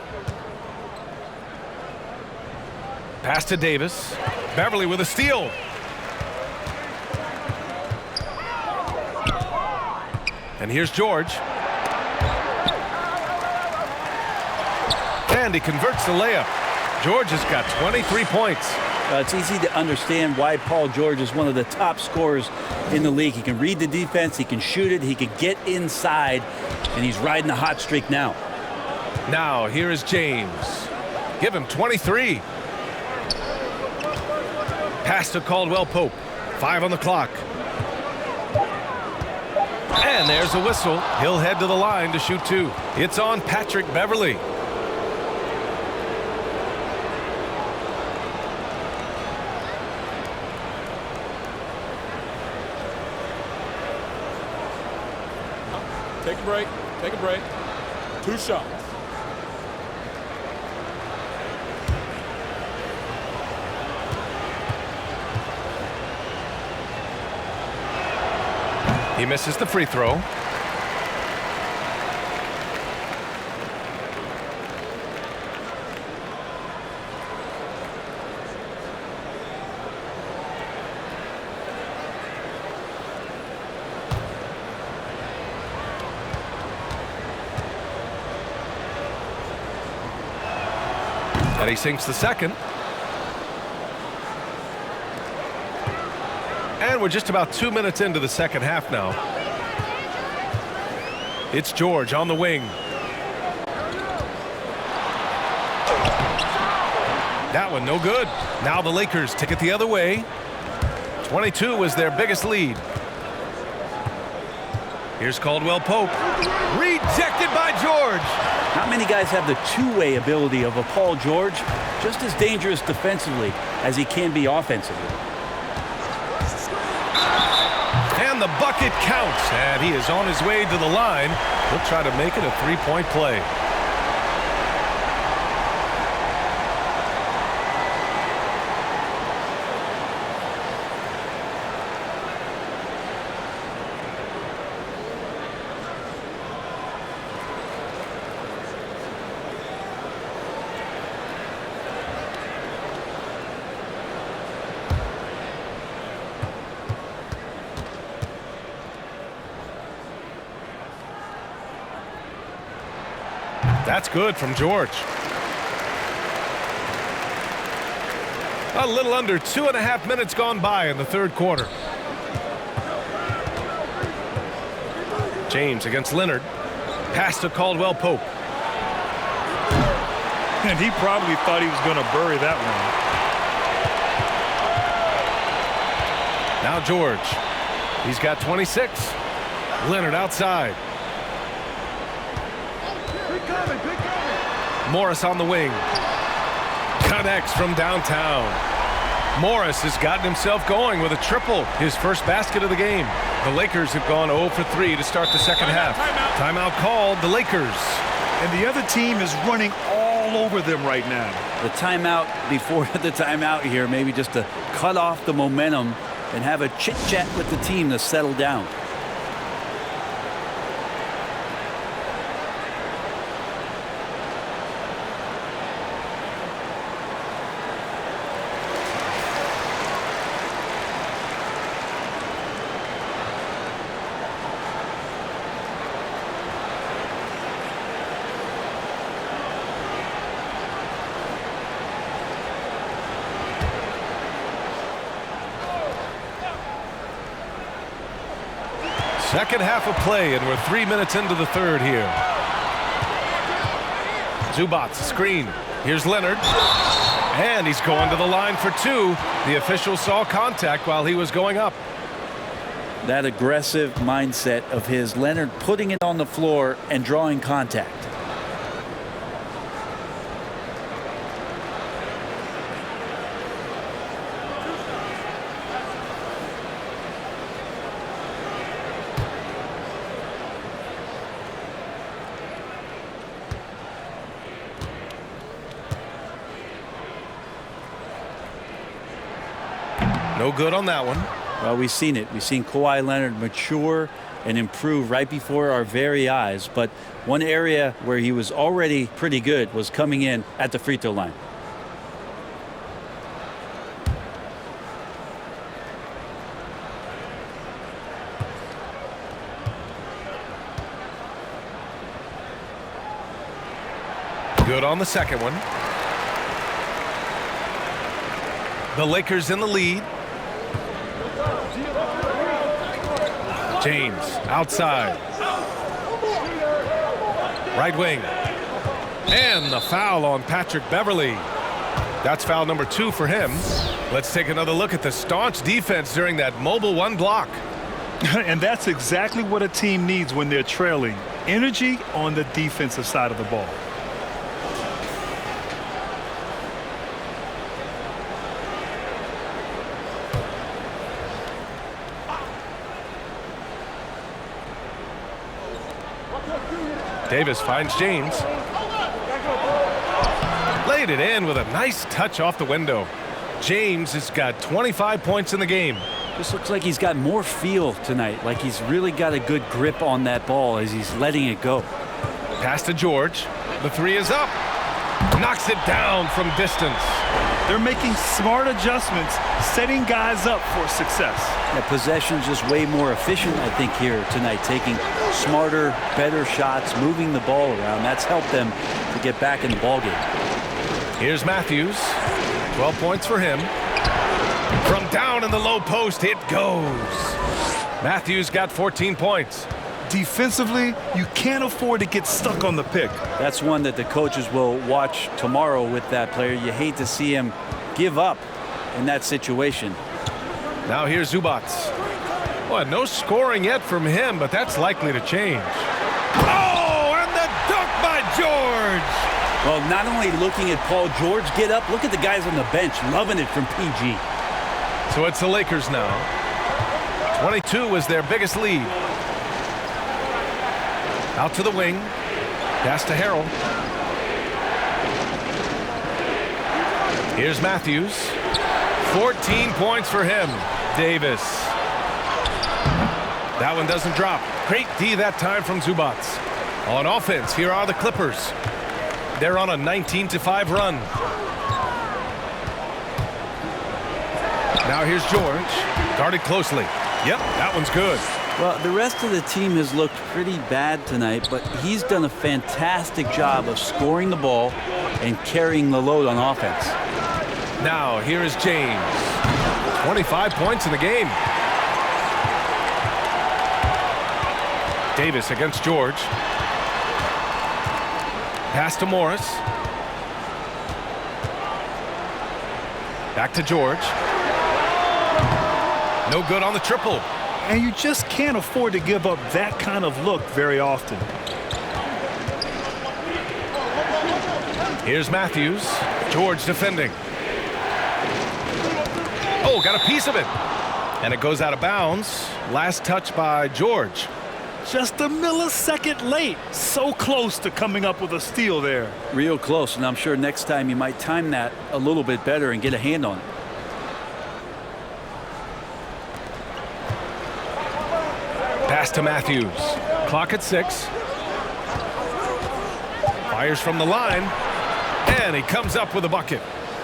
Pass to Davis. Beverly with a steal. And here's George. And he converts the layup. George has got 23 points. It's easy to understand why Paul George is one of the top scorers in the league. He can read the defense, he can shoot it, he can get inside, and he's riding a hot streak now. Now, here is James. Give him 23. Pass to Caldwell-Pope. 5 on the clock. And there's a whistle. He'll head to the line to shoot 2. It's on Patrick Beverley. Take a break. Take a break. 2 shots. He misses the free throw. And he sinks the second. And we're just about 2 minutes into the second half now. It's George on the wing. That one no good. Now the Lakers take it the other way. 22 was their biggest lead. Here's Caldwell Pope. Rejected by George. Not many guys have the two-way ability of a Paul George, just as dangerous defensively as he can be offensively. And the bucket counts, and he is on his way to the line. He'll try to make it a three-point play. That's good from George. A little under 2.5 minutes gone by in the third quarter. James against Leonard. Pass to Caldwell Pope. And he probably thought he was going to bury that one. Now George. He's got 26. Leonard outside. Morris on the wing. Connects from downtown. Morris has gotten himself going with a triple, his first basket of the game. The Lakers have gone 0 for 3 to start the second half. Timeout called, the Lakers. And the other team is running all over them right now. The timeout before the timeout here, maybe just to cut off the momentum and have a chit-chat with the team to settle down. Second half of play, and we're 3 minutes into the third here. Zubats screen. Here's Leonard. And he's going to the line for 2. The official saw contact while he was going up. That aggressive mindset of his, Leonard putting it on the floor and drawing contact. No good on that one. Well, we've seen it. We've seen Kawhi Leonard mature and improve right before our very eyes. But one area where he was already pretty good was coming in at the free throw line. Good on the second one. The Lakers in the lead. James outside. Right wing. And the foul on Patrick Beverley. That's foul number 2 for him. Let's take another look at the staunch defense during that mobile 1 block. And that's exactly what a team needs when they're trailing. Energy on the defensive side of the ball. Davis finds James. Laid it in with a nice touch off the window. James has got 25 points in the game. This looks like he's got more feel tonight, like he's really got a good grip on that ball as he's letting it go. Pass to George. The three is up. Knocks it down from distance. They're making smart adjustments, setting guys up for success. That possession's just way more efficient, I think, here tonight, taking smarter, better shots, moving the ball around. That's helped them to get back in the ballgame. Here's Matthews. 12 points for him. From down in the low post, it goes. Matthews got 14 points. Defensively, you can't afford to get stuck on the pick. That's one that the coaches will watch tomorrow with that player. You hate to see him give up in that situation. Now here's Zubac. Well, no scoring yet from him, but that's likely to change. Oh, and the dunk by George! Well, not only looking at Paul George get up, look at the guys on the bench loving it from PG. So it's the Lakers now. 22 was their biggest lead. Out to the wing. Pass to Harrell. Here's Matthews. 14 points for him. Davis. That one doesn't drop. Great D that time from Zubac. On offense, here are the Clippers. They're on a 19-5 run. Now here's George. Guarded closely. Yep, that one's good. Well, the rest of the team has looked pretty bad tonight, but he's done a fantastic job of scoring the ball and carrying the load on offense. Now, here is James. 25 points in the game. Davis against George. Pass to Morris. Back to George. No good on the triple. And you just can't afford to give up that kind of look very often. Here's Matthews. George defending. Oh, got a piece of it. And it goes out of bounds. Last touch by George. Just a millisecond late. So close to coming up with a steal there. Real close, and I'm sure next time you might time that a little bit better and get a hand on it. Pass to Matthews. Clock at 6. Fires from the line. And he comes up with a bucket.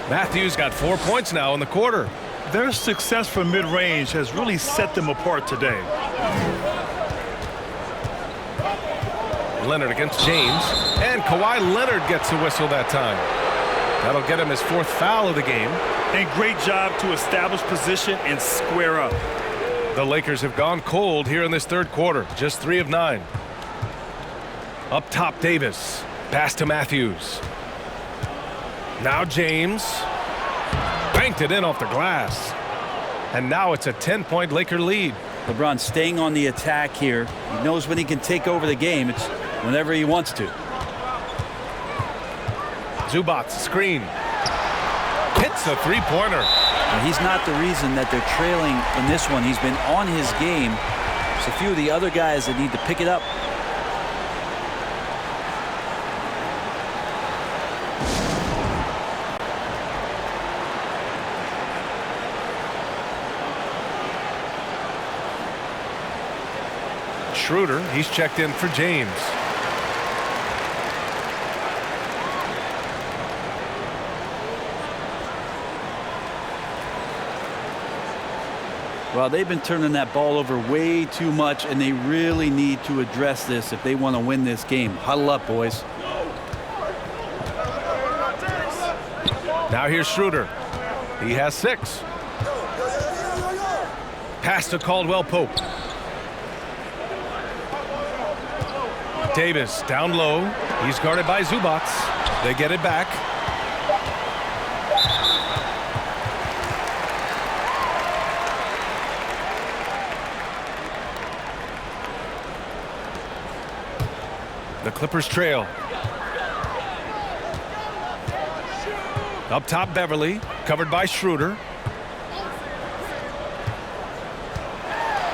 Matthews got 4 points now in the quarter. Their success from mid-range has really set them apart today. Leonard against James. And Kawhi Leonard gets a whistle that time. That'll get him his 4th foul of the game. And great job to establish position and square up. The Lakers have gone cold here in this third quarter. Just 3 of 9. Up top, Davis. Pass to Matthews. Now James. Banked it in off the glass. And now it's a 10-point Laker lead. LeBron staying on the attack here. He knows when he can take over the game. It's whenever he wants to. Zubac screen. Hits a three-pointer. He's not the reason that they're trailing in this one. He's been on his game. There's a few of the other guys that need to pick it up. Schroeder, he's checked in for James. Well, they've been turning that ball over way too much, and they really need to address this if they want to win this game. Huddle up, boys. Now here's Schroeder. He has 6. Pass to Caldwell Pope. Davis down low. He's guarded by Zubac. They get it back. The Clippers trail. Up top, Beverly, covered by Schroeder.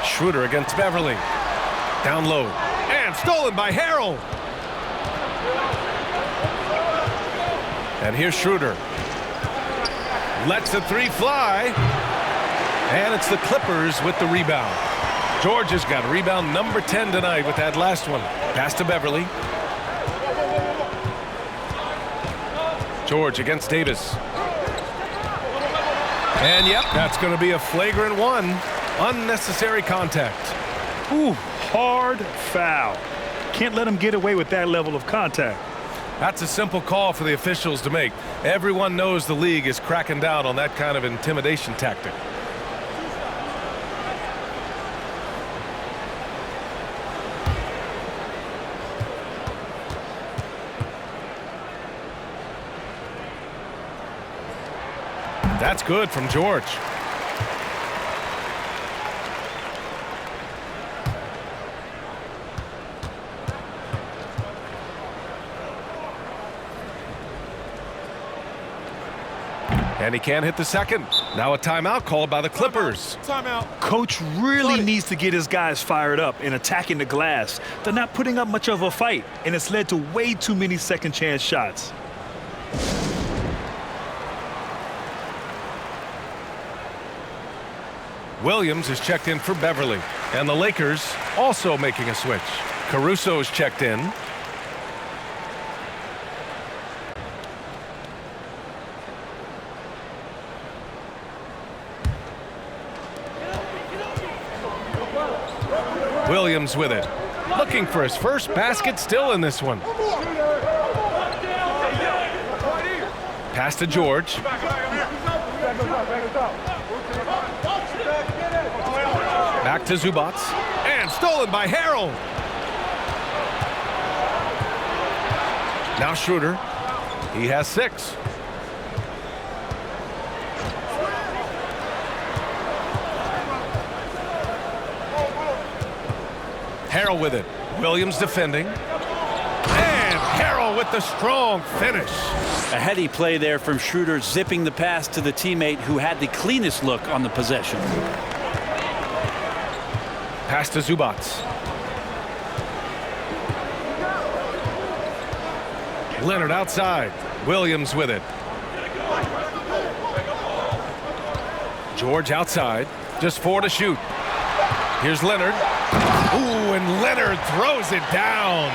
Schroeder against Beverly. Down low. And stolen by HARRELL. And here's Schroeder. Lets the three fly. And it's the Clippers with the rebound. George has got rebound number 10 tonight with that last one. Pass to Beverly. George against Davis. And yep, that's going to be a flagrant one. Unnecessary contact. Ooh, hard foul. Can't let him get away with that level of contact. That's a simple call for the officials to make. Everyone knows the league is cracking down on that kind of intimidation tactic. That's good from George. And he can't hit the second. Now a timeout called by the Clippers. Timeout. Coach really needs to get his guys fired up and attacking the glass. They're not putting up much of a fight, and it's led to way too many second chance shots. Williams is checked in for Beverly. And the Lakers also making a switch. Caruso's checked in. Williams with it. Looking for his first basket, still in this one. Pass to George. Back to Zubac. And stolen by HARRELL. Now Schroeder. He has 6. HARRELL with it. Williams defending. And HARRELL with the strong finish. A heady play there from Schroeder, zipping the pass to the teammate who had the cleanest look on the possession. Pass to Zubac. Leonard outside. Williams with it. George outside. Just 4 to shoot. Here's Leonard. Ooh, and Leonard throws it down.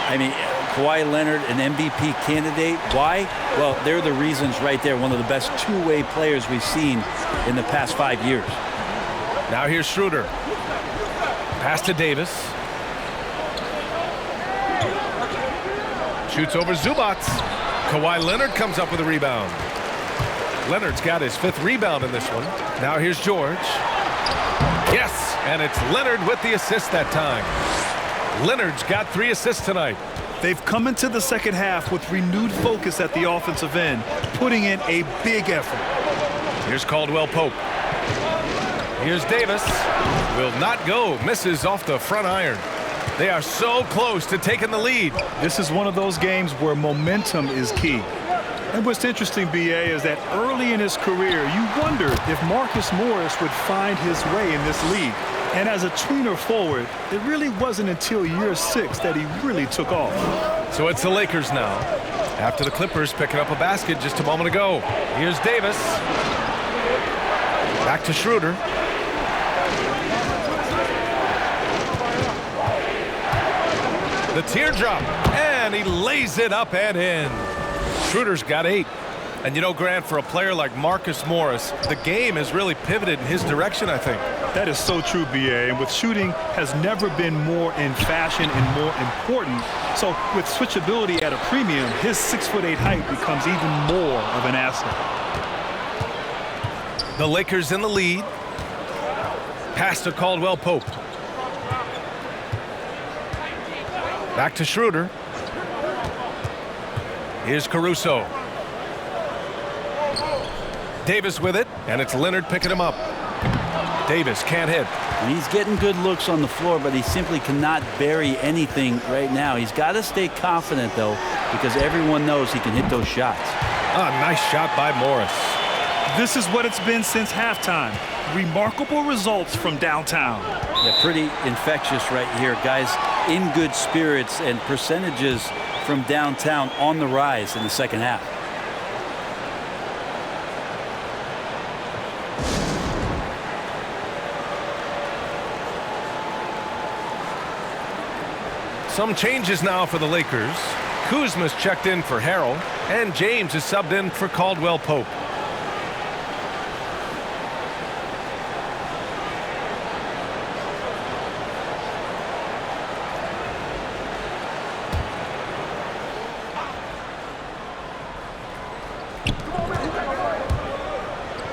I mean, Kawhi Leonard, an MVP candidate. Why? Well, they're the reasons right there. One of the best two-way players we've seen in the past 5 years. Now here's Schroeder. Pass to Davis. Shoots over Zubac. Kawhi Leonard comes up with a rebound. Leonard's got his 5th rebound in this one. Now here's George. Yes, and it's Leonard with the assist that time. Leonard's got 3 assists tonight. They've come into the second half with renewed focus at the offensive end, putting in a big effort. Here's Caldwell Pope. Here's Davis. Will not go. Misses off the front iron. They are so close to taking the lead. This is one of those games where momentum is key. And what's interesting, B.A., is that early in his career, you wondered if Marcus Morris would find his way in this league. And as a tweener forward, it really wasn't until year 6 that he really took off. So it's the Lakers now. After the Clippers picking up a basket just a moment ago. Here's Davis. Back to Schroeder. The teardrop, and he lays it up and in. Schroeder's got 8. And you know, Grant, for a player like Marcus Morris, the game has really pivoted in his direction, I think. That is so true, B.A., and with shooting has never been more in fashion and more important. So with switchability at a premium, his 6'8" height becomes even more of an asset. The Lakers in the lead. Pass to Caldwell Pope. Back to Schroeder. Here's Caruso. Davis with it, and it's Leonard picking him up. Davis can't hit. And he's getting good looks on the floor, but he simply cannot bury anything right now. He's got to stay confident, though, because everyone knows he can hit those shots. Nice shot by Morris. This is what it's been since halftime. Remarkable results from downtown. Yeah, pretty infectious right here. Guys in good spirits, and percentages from downtown on the rise in the second half. Some changes now for the Lakers. Kuzma's checked in for Harrell, and James is subbed in for Caldwell Pope.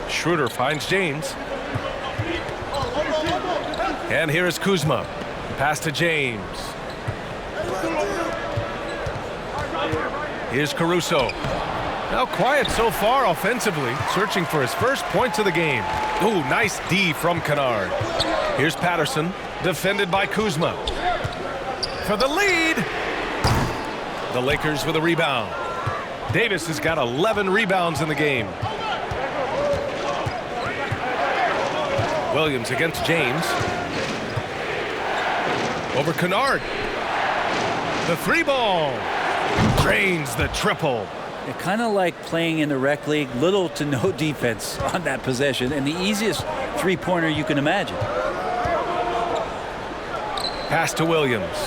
Schroeder finds James. And here is Kuzma. Pass to James. Here's Caruso. Now quiet so far offensively, searching for his first points of the game. Ooh, nice D from Kennard. Here's Patterson, defended by Kuzma. For the lead. The Lakers with a rebound. Davis has got 11 rebounds in the game. Williams against James. Over Kennard. The three ball. Drains the triple. Kind of like playing in the rec league, little to no defense on that possession, and the easiest three-pointer you can imagine. Pass to Williams.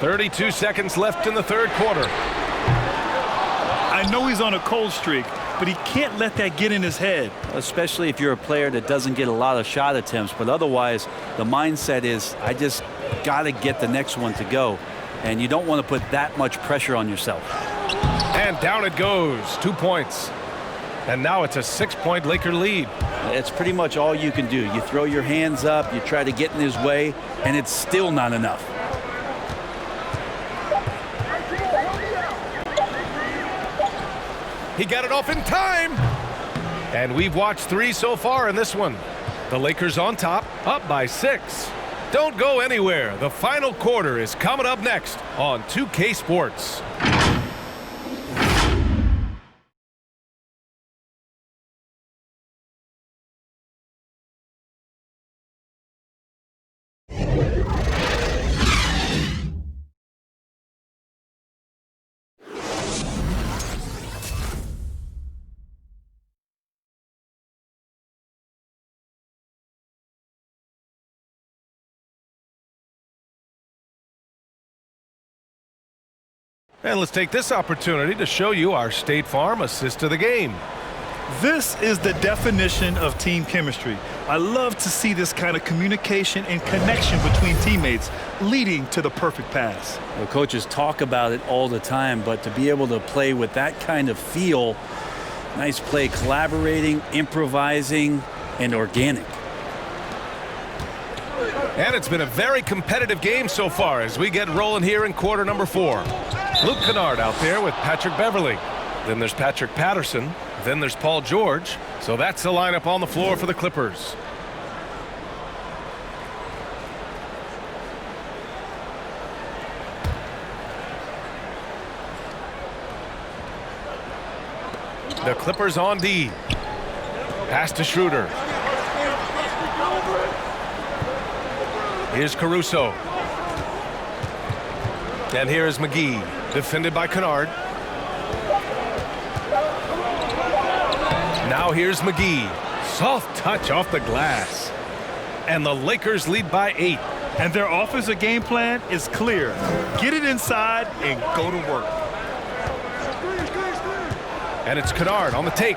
32 seconds left in the third quarter. I know he's on a cold streak, but he can't let that get in his head. Especially if you're a player that doesn't get a lot of shot attempts, but otherwise the mindset is, I just got to get the next one to go, and you don't want to put that much pressure on yourself. And down it goes. 2 points. And now it's a 6-point Laker lead. It's pretty much all you can do. You throw your hands up, you try to get in his way, and it's still not enough. He got it off in time. And we've watched 3 so far in this one. The Lakers on top, up by 6. Don't go anywhere. The final quarter is coming up next on 2K Sports. And let's take this opportunity to show you our State Farm assist of the game. This is the definition of team chemistry. I love to see this kind of communication and connection between teammates leading to the perfect pass. Well, coaches talk about it all the time, but to be able to play with that kind of feel, nice play, collaborating, improvising, and organic. And it's been a very competitive game so far as we get rolling here in quarter number 4. Luke Kennard out there with Patrick Beverly. Then there's Patrick Patterson. Then there's Paul George. So that's the lineup on the floor for the Clippers. The Clippers on D. Pass to Schroeder. Here's Caruso. And here's McGee, defended by Kennard. Now here's McGee. Soft touch off the glass. And the Lakers lead by 8. And their offensive game plan is clear. Get it inside and go to work. And it's Kennard on the take.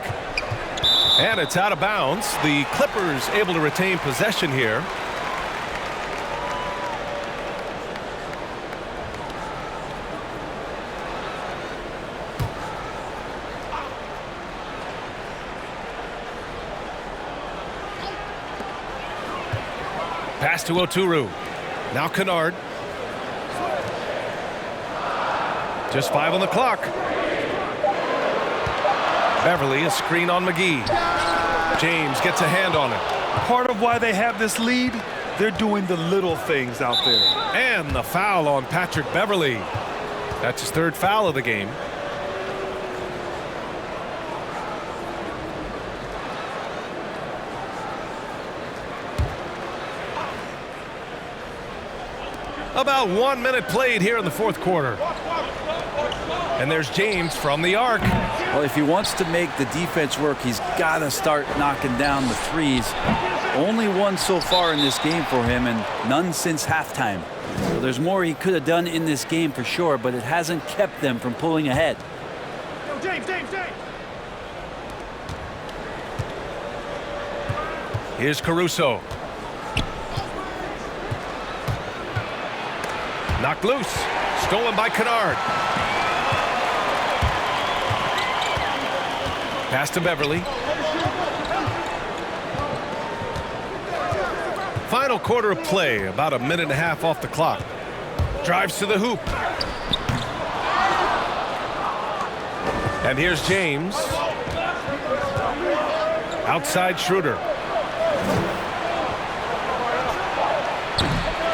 And it's out of bounds. The Clippers able to retain possession here. Pass to Oturu. Now Kennard. Just 5 on the clock. Beverly, a screen on McGee. James gets a hand on it. Part of why they have this lead, they're doing the little things out there. And the foul on Patrick Beverley. That's his third foul of the game. About 1 minute played here in the fourth quarter. And there's James from the arc. Well, if he wants to make the defense work, he's got to start knocking down the threes. Only one so far in this game for him, and none since halftime. So there's more he could have done in this game for sure, but it hasn't kept them from pulling ahead. Yo, James. Here's Caruso. Knocked loose. Stolen by Kennard. Pass to Beverley. Final quarter of play, about a minute and a half off the clock. Drives to the hoop. And here's James. Outside Schroeder.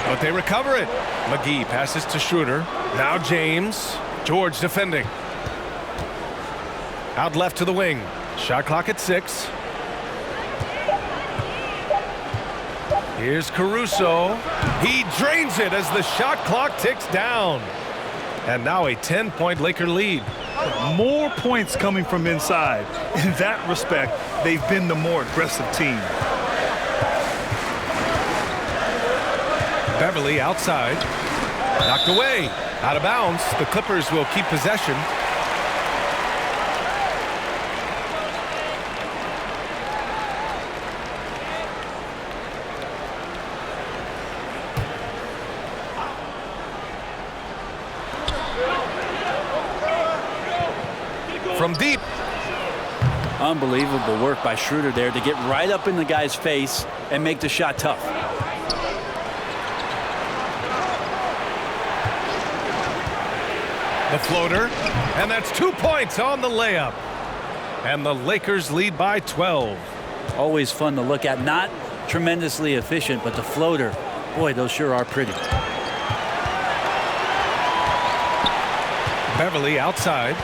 But they recover it. McGee passes to Schroeder. Now James. George defending. Out left to the wing. Shot clock at 6. Here's Caruso. He drains it as the shot clock ticks down. And now a 10-point Laker lead. More points coming from inside. In that respect, they've been the more aggressive team. Beverley outside. Knocked away. Out of bounds. The Clippers will keep possession. From deep. Unbelievable work by Schroeder there to get right up in the guy's face and make the shot tough. The floater, and that's 2 points on the layup. And the Lakers lead by 12. Always fun to look at. Not tremendously efficient, but the floater, boy, those sure are pretty. Beverley outside.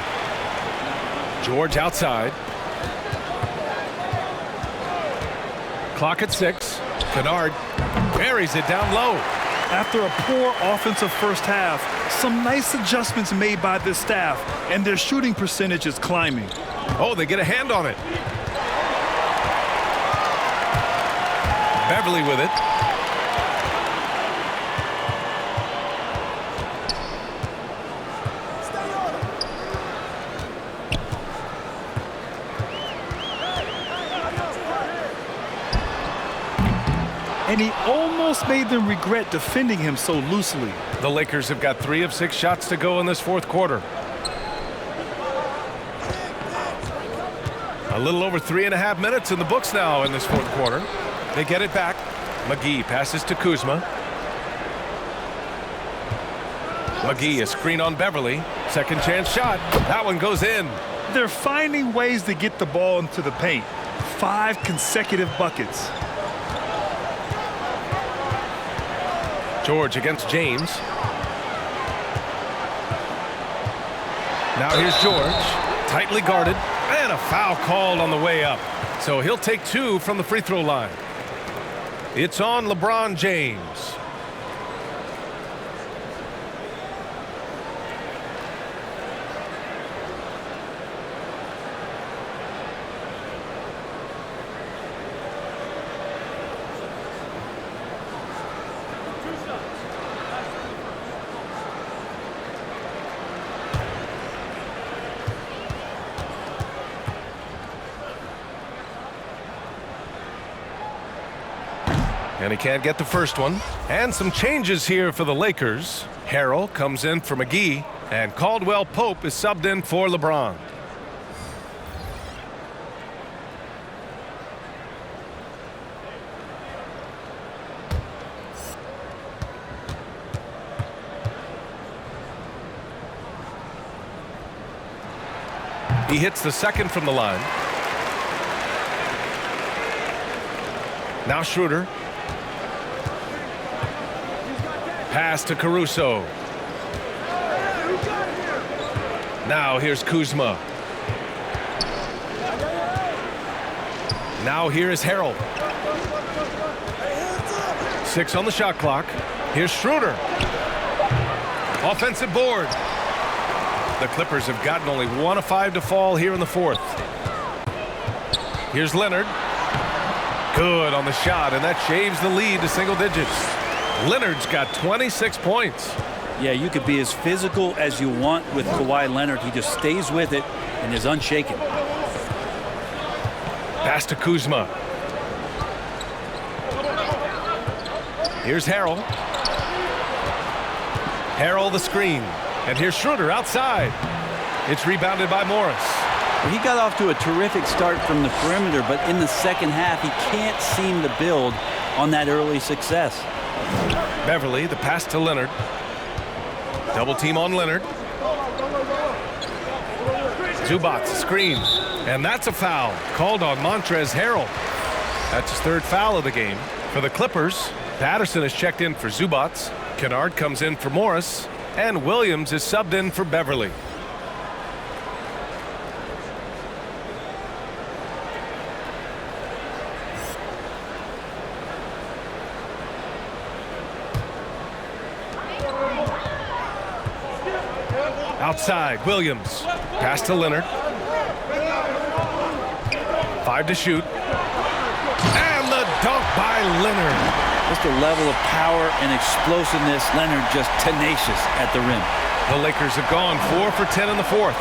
George outside. Clock at 6. Kennard buries it down low. After a poor offensive first half, some nice adjustments made by this staff, and their shooting percentage is climbing. Oh, they get a hand on it. Beverley with it. And he almost made them regret defending him so loosely. The Lakers have got 3 of 6 shots to go in this fourth quarter. A little over 3.5 minutes in the books now in this fourth quarter. They get it back. McGee passes to Kuzma. McGee, a screen on Beverley. Second chance shot. That one goes in. They're finding ways to get the ball into the paint. 5 consecutive buckets. George against James. Now here's George. Tightly guarded. And a foul called on the way up. So he'll take 2 from the free throw line. It's on LeBron James. And he can't get the first one. And some changes here for the Lakers. Harrell comes in for McGee, and Caldwell Pope is subbed in for LeBron. He hits the second from the line. Now Schroeder. Pass to Caruso. Now here's Kuzma. Now here is Harrell. 6 on the shot clock. Here's Schroeder. Offensive board. The Clippers have gotten only 1 of 5 to fall here in the 4th. Here's Leonard. Good on the shot, and that shaves the lead to single digits. Leonard's got 26 points. Yeah, you could be as physical as you want with Kawhi Leonard. He just stays with it and is unshaken. Pass to Kuzma. Here's Harrell. Harrell the screen. And here's Schroeder outside. It's rebounded by Morris. He got off to a terrific start from the perimeter, but in the second half, he can't seem to build on that early success. Beverly, the pass to Leonard. Double team on Leonard. Zubac, screen. And that's a foul called on Montrezl Harrell. That's his 3rd foul of the game. For the Clippers, Patterson is checked in for Zubac. Kennard comes in for Morris. And Williams is subbed in for Beverly. Outside, Williams. Pass to Leonard. 5 to shoot. And the dunk by Leonard. Just a level of power and explosiveness. Leonard just tenacious at the rim. The Lakers have gone 4 for 10 in the 4th.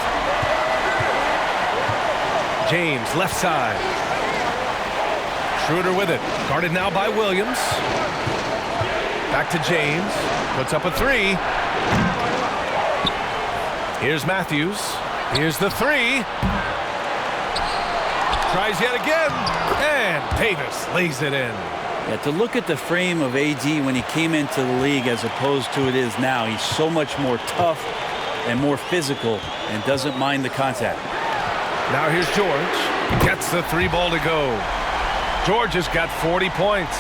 James, left side. Schroeder with it. Guarded now by Williams. Back to James. Puts up a 3. Here's Matthews. Here's the 3. Tries yet again. And Davis lays it in. Yeah, to look at the frame of AD when he came into the league as opposed to it is now, he's so much more tough and more physical and doesn't mind the contact. Now here's George. Gets the 3 ball to go. George has got 40 points.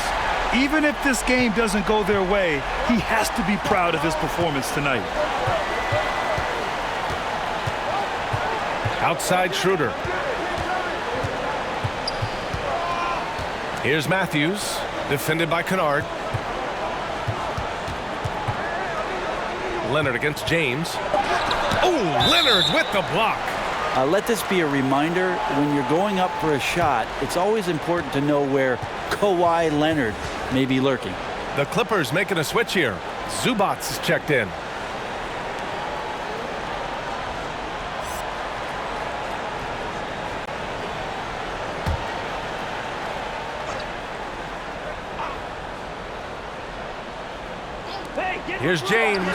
Even if this game doesn't go their way, he has to be proud of his performance tonight. Outside Schroeder. Here's Matthews. Defended by Kennard. Leonard against James. Oh, Leonard with the block. Let this be a reminder, when you're going up for a shot, it's always important to know where Kawhi Leonard may be lurking. The Clippers making a switch here. Zubac is checked in. Here's James.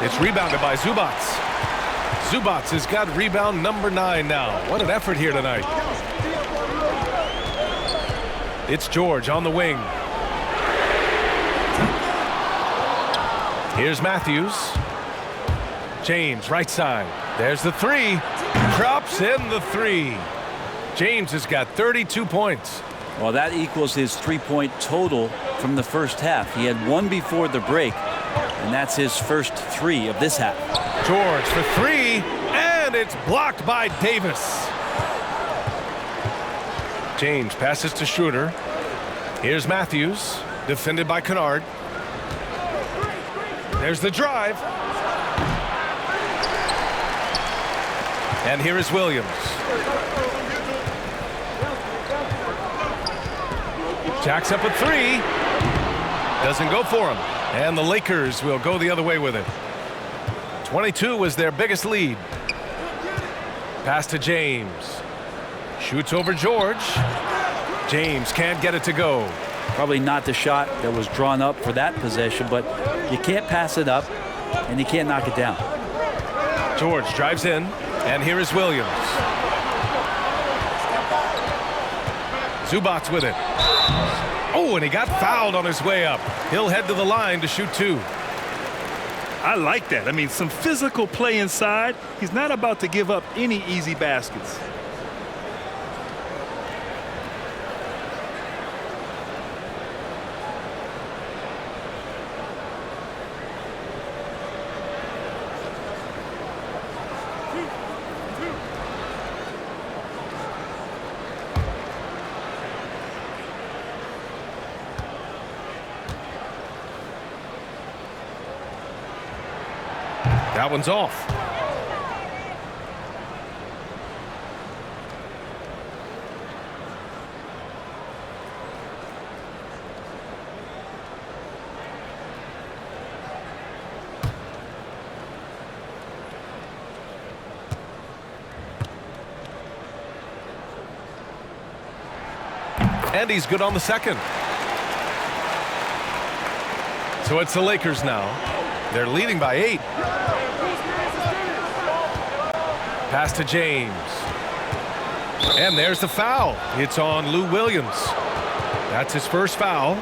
It's rebounded by Zubac. Zubac has got rebound number 9 now. What an effort here tonight. It's George on the wing. Here's Matthews. James, right side. There's the 3. Drops in the 3. James has got 32 points. Well, that equals his 3-point total from the first half. He had 1 before the break, and that's his first 3 of this half. George for 3, and it's blocked by Davis. James passes to Schroeder. Here's Matthews, defended by Kennard. There's the drive. And here is Williams. Jacks up a 3. Doesn't go for him. And the Lakers will go the other way with it. 22 was their biggest lead. Pass to James. Shoots over George. James can't get it to go. Probably not the shot that was drawn up for that possession, but you can't pass it up and you can't knock it down. George drives in, and here is Williams. Zubac with it. Oh, and he got fouled on his way up. He'll head to the line to shoot 2. I like that. I mean, some physical play inside. He's not about to give up any easy baskets. That one's off. And he's good on the second. So it's the Lakers now. They're leading by 8. Pass to James. And there's the foul. It's on Lou Williams. That's his first foul.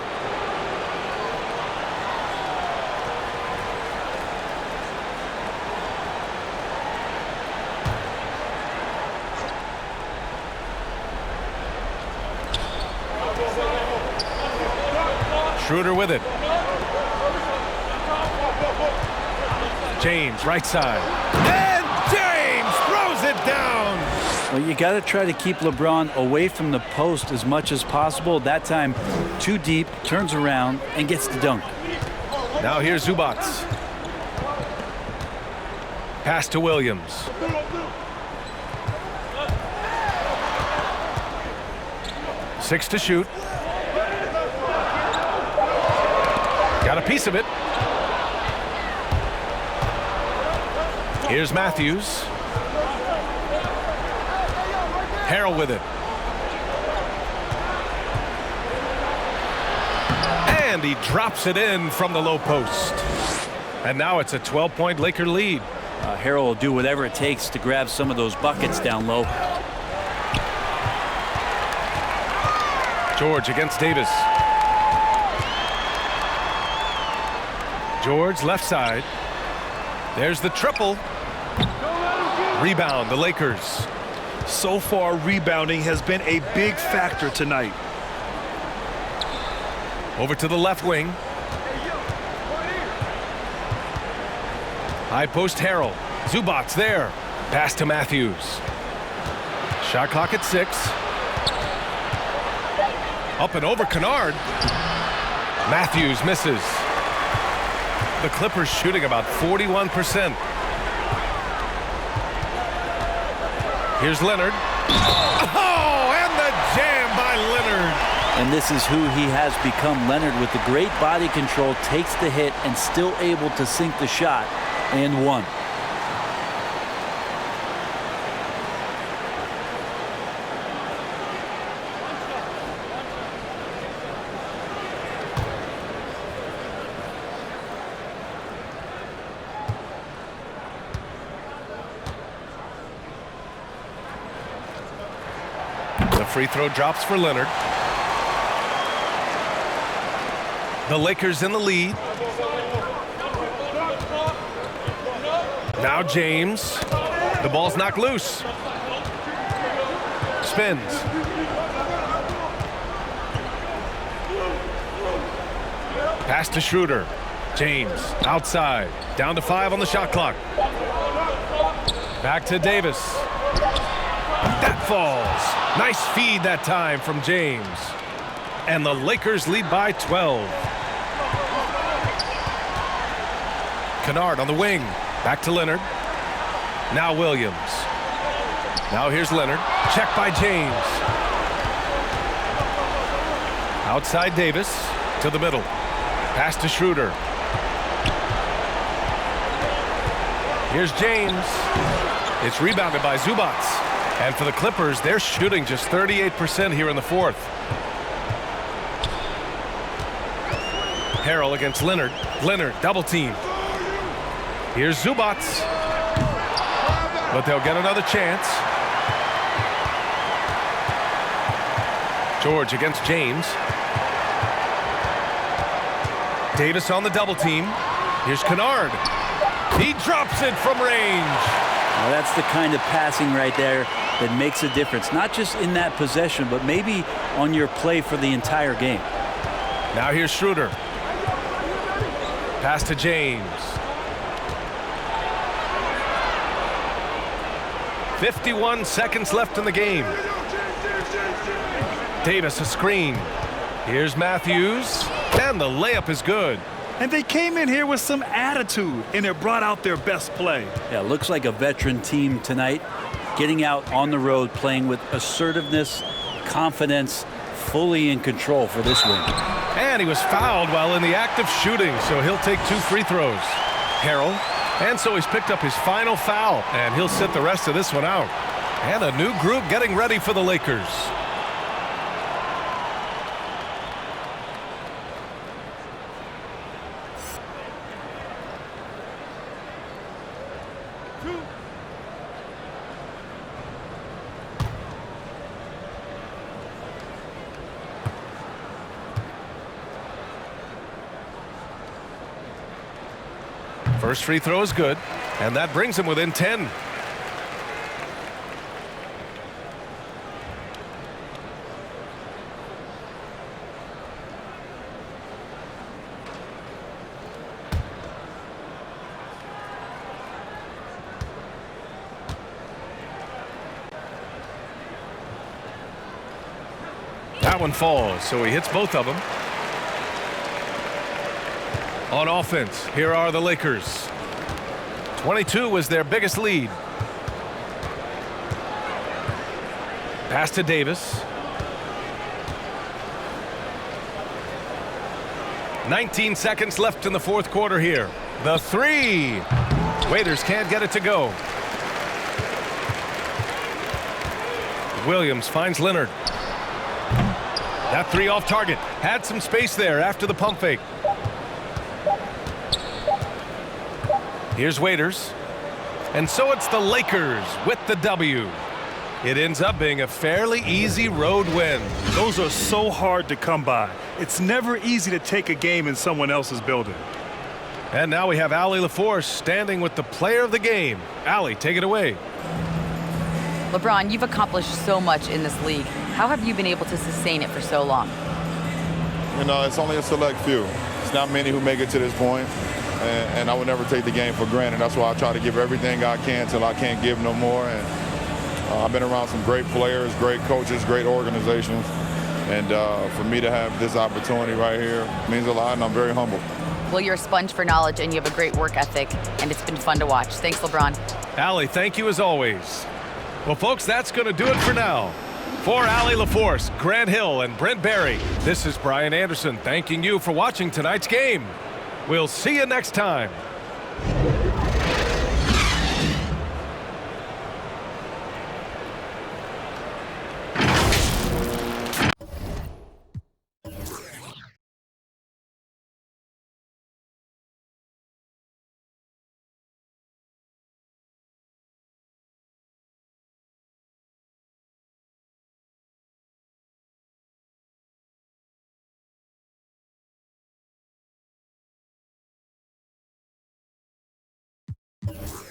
Schroeder with it. James, right side. And James throws it down. Well, you got to try to keep LeBron away from the post as much as possible. That time, too deep, turns around, and gets the dunk. Now here's Zubac. Pass to Williams. Six to shoot. Got a piece of it. Here's Matthews. Harrell with it. And he drops it in from the low post. And now it's a 12-point Laker lead. Harrell will do whatever it takes to grab some of those buckets down low. George against Davis. George left side. There's the triple. Rebound, the Lakers. So far, rebounding has been a big factor tonight. Over to the left wing. High post Harrell. Zubac's there. Pass to Matthews. Shot clock at 6. Up and over Kennard. Matthews misses. The Clippers shooting about 41%. Here's Leonard. Oh, and the jam by Leonard. And this is who he has become. Leonard, with the great body control, takes the hit and still able to sink the shot and one. Free throw drops for Leonard. The Lakers in the lead. Now James. The ball's knocked loose. Spins. Pass to Schroeder. James outside. Down to 5 on the shot clock. Back to Davis. That falls. Nice feed that time from James. And the Lakers lead by 12. Kennard on the wing. Back to Leonard. Now Williams. Now here's Leonard. Check by James. Outside Davis to the middle. Pass to Schroeder. Here's James. It's rebounded by Zubac. And for the Clippers, they're shooting just 38% here in the fourth. Harrell against Leonard. Leonard, double team. Here's Zubac. But they'll get another chance. George against James. Davis on the double team. Here's Kennard. He drops it from range. Well, that's the kind of passing right there that makes a difference, not just in that possession, but maybe on your play for the entire game. Now here's Schroeder. Pass to James. 51 seconds left in the game. Davis a screen. Here's Matthews. And the layup is good. And they came in here with some attitude, and it brought out their best play. Yeah, looks like a veteran team tonight, getting out on the road, playing with assertiveness, confidence, fully in control for this win. And he was fouled while in the act of shooting, so he'll take 2 free throws. Harrell. And so he's picked up his final foul, and he'll sit the rest of this one out. And a new group getting ready for the Lakers. First free throw is good, and that brings him within 10. That one falls, so he hits both of them. On offense, here are the Lakers. 22 was their biggest lead. Pass to Davis. 19 seconds left in the fourth quarter here. The three. Waiters can't get it to go. Williams finds Leonard. That three off target. Had some space there after the pump fake. Here's Waiters. And so it's the Lakers with the W. It ends up being a fairly easy road win. Those are so hard to come by. It's never easy to take a game in someone else's building. And now we have Allie LaForce standing with the player of the game. Allie, take it away. LeBron, you've accomplished so much in this league. How have you been able to sustain it for so long? You know, it's only a select few. It's not many who make it to this point. And I would never take the game for granted. That's why I try to give everything I can till I can't give no more. And I've been around some great players, great coaches, great organizations. And for me to have this opportunity right here means a lot, and I'm very humbled. Well, you're a sponge for knowledge, and you have a great work ethic, and it's been fun to watch. Thanks, LeBron. Allie, thank you as always. Well, folks, that's going to do it for now. For Allie LaForce, Grant Hill, and Brent Barry, this is Brian Anderson thanking you for watching tonight's game. We'll see you next time. you